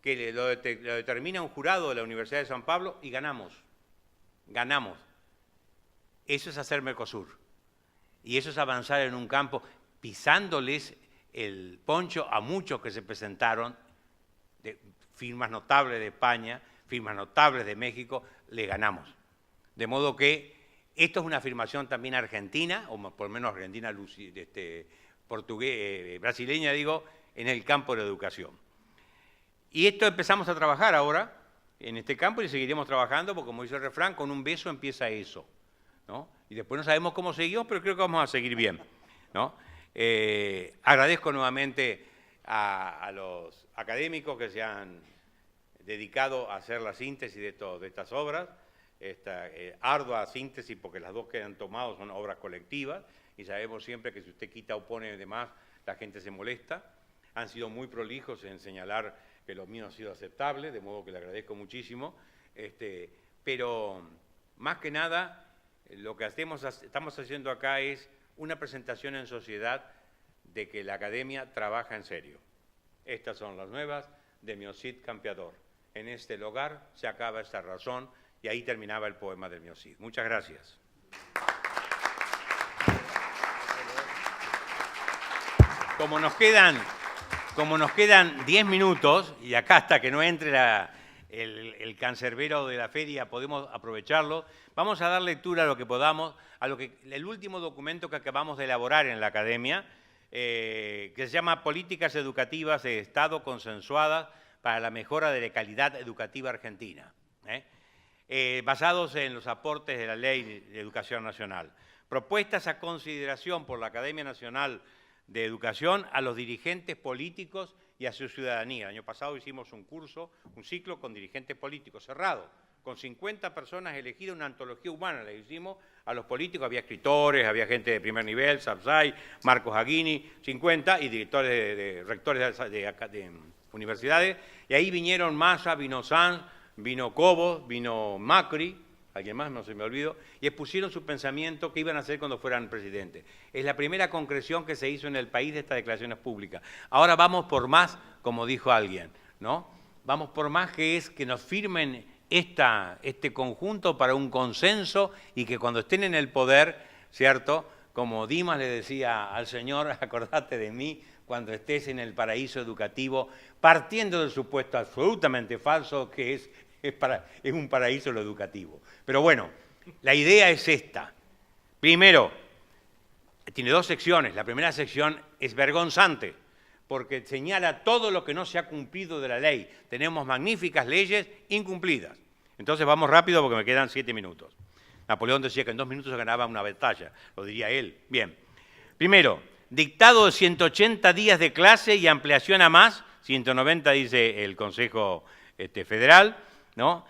que lo determina un jurado de la Universidad de San Pablo, y ganamos. Ganamos. Eso es hacer Mercosur. Y eso es avanzar en un campo, pisándoles el poncho a muchos que se presentaron, de firmas notables de España, firmas notables de México, le ganamos. De modo que esto es una afirmación también argentina, o por lo menos argentina, brasileña, digo, en el campo de la educación. Y esto empezamos a trabajar ahora, en este campo, y seguiremos trabajando, porque como dice el refrán, con un beso empieza eso, ¿no? Y después no sabemos cómo seguimos, pero creo que vamos a seguir bien, ¿no? Agradezco nuevamente a los académicos que se han dedicado a hacer la síntesis de estas obras, esta ardua síntesis, porque las dos que han tomado son obras colectivas, y sabemos siempre que si usted quita o pone de más, la gente se molesta. Han sido muy prolijos en señalar que lo mío ha sido aceptable, de modo que le agradezco muchísimo, pero más que nada, lo que estamos haciendo acá es una presentación en sociedad de que la academia trabaja en serio. Estas son las nuevas de Miocid Campeador. En este lugar se acaba esta razón, y ahí terminaba el poema de Miocid. Muchas gracias. Como nos quedan como nos quedan 10 minutos, y acá hasta que no entre el cancerbero de la feria podemos aprovecharlo, vamos a dar lectura a lo que podamos, el último documento que acabamos de elaborar en la Academia, que se llama Políticas Educativas de Estado Consensuadas para la Mejora de la Calidad Educativa Argentina, basados en los aportes de la Ley de Educación Nacional. Propuestas a consideración por la Academia Nacional de Educación a los dirigentes políticos y a su ciudadanía. El año pasado hicimos un ciclo con dirigentes políticos, cerrado, con 50 personas elegidas, una antología humana le hicimos a los políticos, había escritores, había gente de primer nivel, Sapsay, Marcos Aguini, 50, y directores rectores de universidades, y ahí vinieron Massa, vino Sanz, vino Cobos, vino Macri, alguien más, no se me olvidó, y expusieron su pensamiento que iban a hacer cuando fueran presidentes. Es la primera concreción que se hizo en el país de estas declaraciones públicas. Ahora vamos por más, como dijo alguien, ¿no? Vamos por más, que es que nos firmen este conjunto para un consenso y que cuando estén en el poder, ¿cierto? Como Dimas le decía al Señor, acordate de mí cuando estés en el paraíso educativo, partiendo del supuesto absolutamente falso que es un paraíso lo educativo. Pero bueno, la idea es esta. Primero, tiene 2 secciones. La primera sección es vergonzante, porque señala todo lo que no se ha cumplido de la ley. Tenemos magníficas leyes incumplidas. Entonces vamos rápido porque me quedan 7 minutos. Napoleón decía que en 2 minutos se ganaba una batalla, lo diría él. Bien. Primero, dictado de 180 días de clase y ampliación a más, 190 dice el Consejo Federal, ¿no?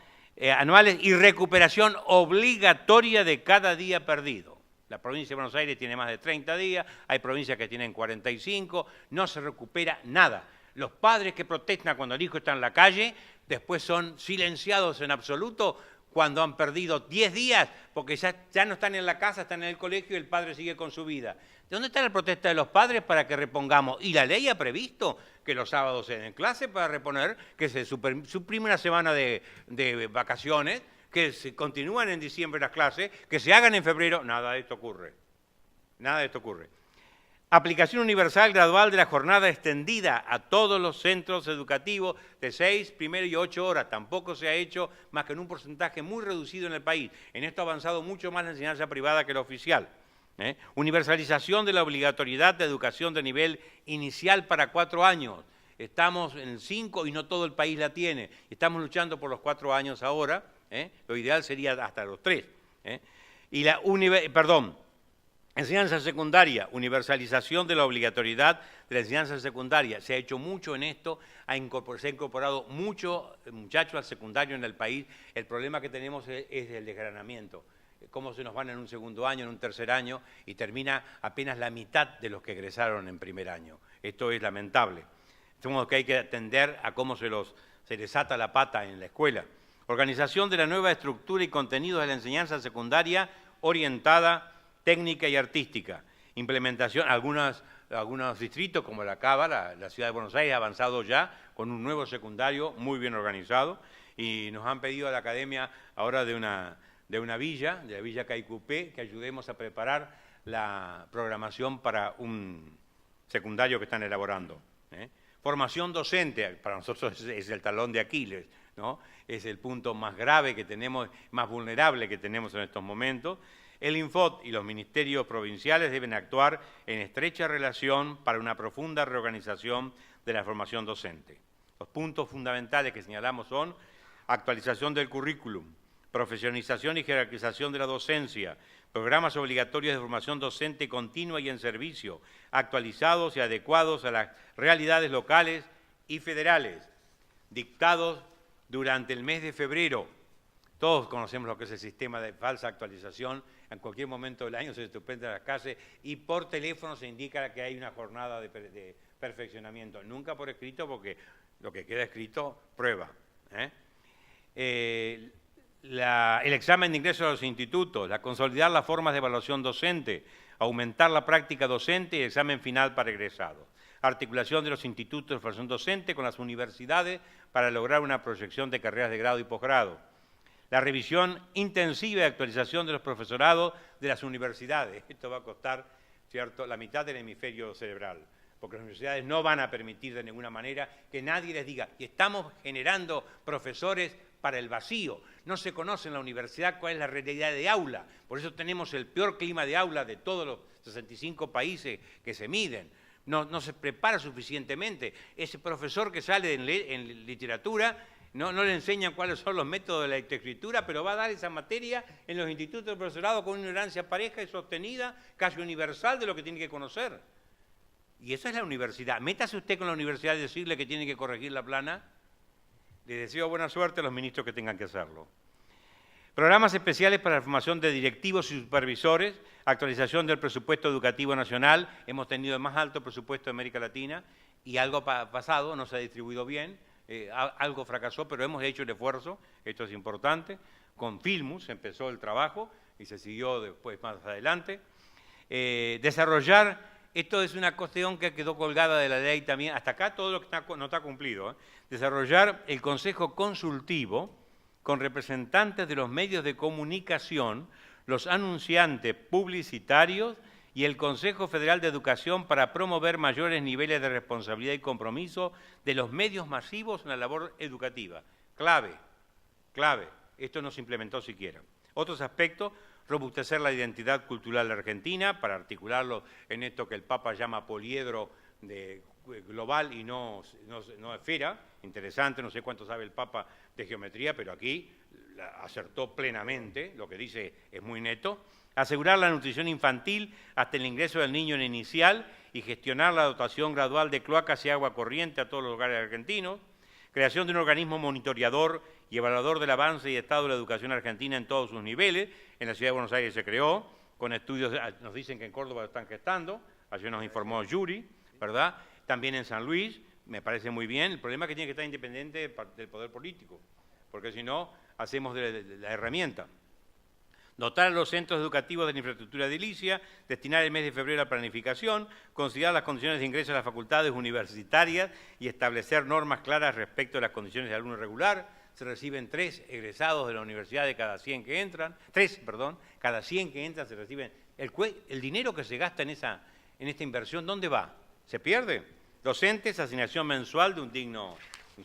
Anuales, y recuperación obligatoria de cada día perdido. La provincia de Buenos Aires tiene más de 30 días, hay provincias que tienen 45, no se recupera nada. Los padres que protestan cuando el hijo está en la calle, después son silenciados en absoluto cuando han perdido 10 días, porque ya no están en la casa, están en el colegio y el padre sigue con su vida. ¿De dónde está la protesta de los padres para que repongamos? Y la ley ha previsto que los sábados en clase para reponer, que se suprime una semana de vacaciones, que se continúan en diciembre las clases, que se hagan en febrero. Nada de esto ocurre. Nada de esto ocurre. Aplicación universal gradual de la jornada extendida a todos los centros educativos de 6, primero y 8 horas. Tampoco se ha hecho más que en un porcentaje muy reducido en el país. En esto ha avanzado mucho más la enseñanza privada que la oficial. Universalización de la obligatoriedad de educación de nivel inicial para 4 años. Estamos en 5 y no todo el país la tiene. Estamos luchando por los 4 años ahora. Lo ideal sería hasta los 3. Y enseñanza secundaria, universalización de la obligatoriedad de la enseñanza secundaria. Se ha hecho mucho en esto, se ha incorporado mucho muchachos al secundario en el país. El problema que tenemos es el desgranamiento. Cómo se nos van en un segundo año, en un tercer año, y termina apenas la mitad de los que egresaron en primer año. Esto es lamentable. De modo que hay que atender a cómo se les ata la pata en la escuela. Organización de la nueva estructura y contenidos de la enseñanza secundaria orientada, técnica y artística. Implementación, algunos distritos como la Cava, la ciudad de Buenos Aires, ha avanzado ya con un nuevo secundario muy bien organizado, y nos han pedido a la Academia ahora de la Villa Caicupé, que ayudemos a preparar la programación para un secundario que están elaborando. Formación docente, para nosotros es el talón de Aquiles, ¿no? Es el punto más grave que tenemos, más vulnerable que tenemos en estos momentos. El Infot y los ministerios provinciales deben actuar en estrecha relación para una profunda reorganización de la formación docente. Los puntos fundamentales que señalamos son actualización del currículum, profesionalización y jerarquización de la docencia, programas obligatorios de formación docente continua y en servicio, actualizados y adecuados a las realidades locales y federales, dictados durante el mes de febrero. Todos conocemos lo que es el sistema de falsa actualización. En cualquier momento del año se suspenden las clases y por teléfono se indica que hay una jornada de perfeccionamiento. Nunca por escrito, porque lo que queda escrito prueba. El examen de ingreso a los institutos, consolidar las formas de evaluación docente, aumentar la práctica docente y el examen final para egresados. Articulación de los institutos de formación docente con las universidades para lograr una proyección de carreras de grado y posgrado. La revisión intensiva y actualización de los profesorados de las universidades. Esto va a costar, ¿cierto?, la mitad del hemisferio cerebral. porque las universidades no van a permitir de ninguna manera que nadie les diga que estamos generando profesores para el vacío. No se conoce en la universidad cuál es la realidad de aula, por eso tenemos el peor clima de aula de todos los 65 países que se miden. No se prepara suficientemente. Ese profesor que sale en literatura no le enseñan cuáles son los métodos de la lectoescritura, pero va a dar esa materia en los institutos de profesorado con una ignorancia pareja y sostenida, casi universal, de lo que tiene que conocer. Y esa es la universidad. Métase usted con la universidad y decirle que tiene que corregir la plana. Les deseo buena suerte a los ministros que tengan que hacerlo. Programas especiales para la formación de directivos y supervisores, actualización del presupuesto educativo nacional. Hemos tenido el más alto presupuesto de América Latina y algo pasado, no se ha distribuido bien, algo fracasó, pero hemos hecho el esfuerzo, esto es importante. Con Filmus empezó el trabajo y se siguió después más adelante. Desarrollar, esto es una cuestión que quedó colgada de la ley también, hasta acá todo lo que no está cumplido. Desarrollar el Consejo Consultivo con representantes de los medios de comunicación, los anunciantes publicitarios y el Consejo Federal de Educación para promover mayores niveles de responsabilidad y compromiso de los medios masivos en la labor educativa. Clave, clave. Esto no se implementó siquiera. Otros aspectos, robustecer la identidad cultural argentina para articularlo en esto que el Papa llama poliedro global y no esfera. Interesante, no sé cuánto sabe el Papa de geometría, pero aquí acertó plenamente, lo que dice es muy neto. Asegurar la nutrición infantil hasta el ingreso del niño en inicial y gestionar la dotación gradual de cloacas y agua corriente a todos los hogares argentinos. Creación de un organismo monitoreador y evaluador del avance y estado de la educación argentina en todos sus niveles. En la Ciudad de Buenos Aires se creó, con estudios, nos dicen que en Córdoba lo están gestando, ayer nos informó Yuri, ¿verdad? También en San Luis, me parece muy bien. El problema es que tiene que estar independiente del poder político, porque si no, hacemos de la herramienta. Dotar a los centros educativos de la infraestructura edilicia, destinar el mes de febrero a la planificación, considerar las condiciones de ingreso a las facultades universitarias y establecer normas claras respecto a las condiciones de alumno regular. Se reciben 3 egresados de la universidad de cada 100 que entran, cada 100 que entran se reciben. El dinero que se gasta en esta inversión, ¿dónde va? ¿Se pierde? Docentes, asignación mensual de un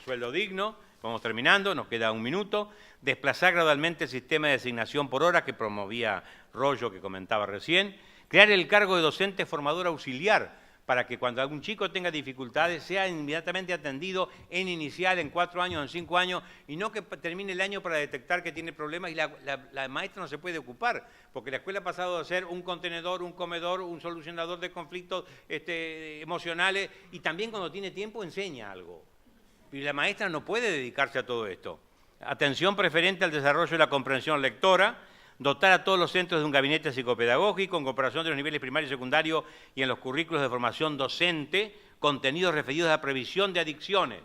sueldo digno. Vamos terminando, nos queda un minuto. Desplazar gradualmente el sistema de asignación por hora que promovía Rollo, que comentaba recién. Crear el cargo de docente formador auxiliar para que cuando algún chico tenga dificultades sea inmediatamente atendido en inicial, en 4 años, en 5 años, y no que termine el año para detectar que tiene problemas y la maestra no se puede ocupar, porque la escuela ha pasado de ser un contenedor, un comedor, un solucionador de conflictos emocionales, y también cuando tiene tiempo enseña algo. Y la maestra no puede dedicarse a todo esto. Atención preferente al desarrollo de la comprensión lectora, dotar a todos los centros de un gabinete psicopedagógico en comparación de los niveles primario y secundario y en los currículos de formación docente, contenidos referidos a la previsión de adicciones,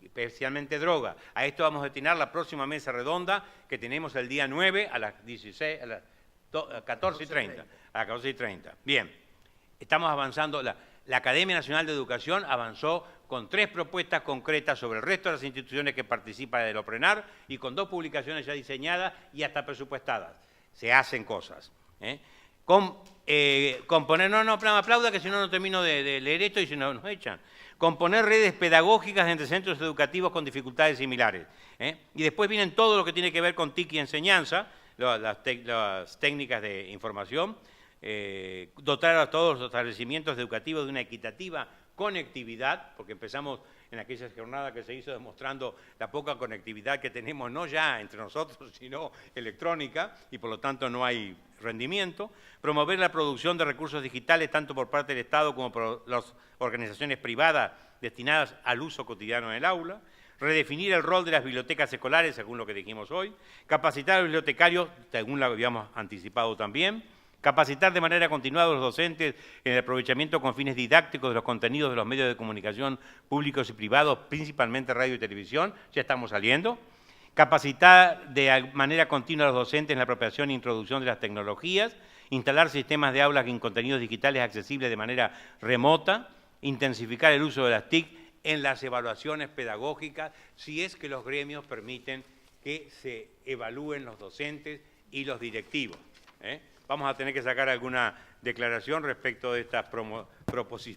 especialmente droga. A esto vamos a destinar la próxima mesa redonda que tenemos el día 9 a las 14:30. A las 14:30. Bien, estamos avanzando. La Academia Nacional de Educación avanzó con 3 propuestas concretas sobre el resto de las instituciones que participan del OPRENAR y con 2 publicaciones ya diseñadas y hasta presupuestadas. Se hacen cosas. Componer, no me aplauda que si no termino de leer esto y si no nos echan. Componer redes pedagógicas entre centros educativos con dificultades similares. Y después vienen todo lo que tiene que ver con TIC y enseñanza, las técnicas de información. Dotar a todos los establecimientos educativos de una equitativa conectividad, porque empezamos en aquella jornada que se hizo demostrando la poca conectividad que tenemos, no ya entre nosotros, sino electrónica, y por lo tanto no hay rendimiento. Promover la producción de recursos digitales tanto por parte del Estado como por las organizaciones privadas destinadas al uso cotidiano en el aula. Redefinir el rol de las bibliotecas escolares, según lo que dijimos hoy. Capacitar a los bibliotecarios, según lo habíamos anticipado también. Capacitar de manera continuada a los docentes en el aprovechamiento con fines didácticos de los contenidos de los medios de comunicación públicos y privados, principalmente radio y televisión, ya estamos saliendo. Capacitar de manera continua a los docentes en la apropiación e introducción de las tecnologías. Instalar sistemas de aulas con contenidos digitales accesibles de manera remota. Intensificar el uso de las TIC en las evaluaciones pedagógicas, si es que los gremios permiten que se evalúen los docentes y los directivos. Vamos a tener que sacar alguna declaración respecto de estas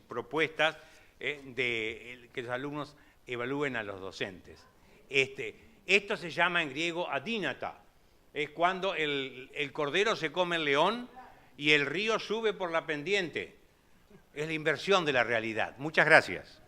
propuestas. de que los alumnos evalúen a los docentes. Esto se llama en griego adínata. Es cuando el cordero se come el león y el río sube por la pendiente. Es la inversión de la realidad. Muchas gracias.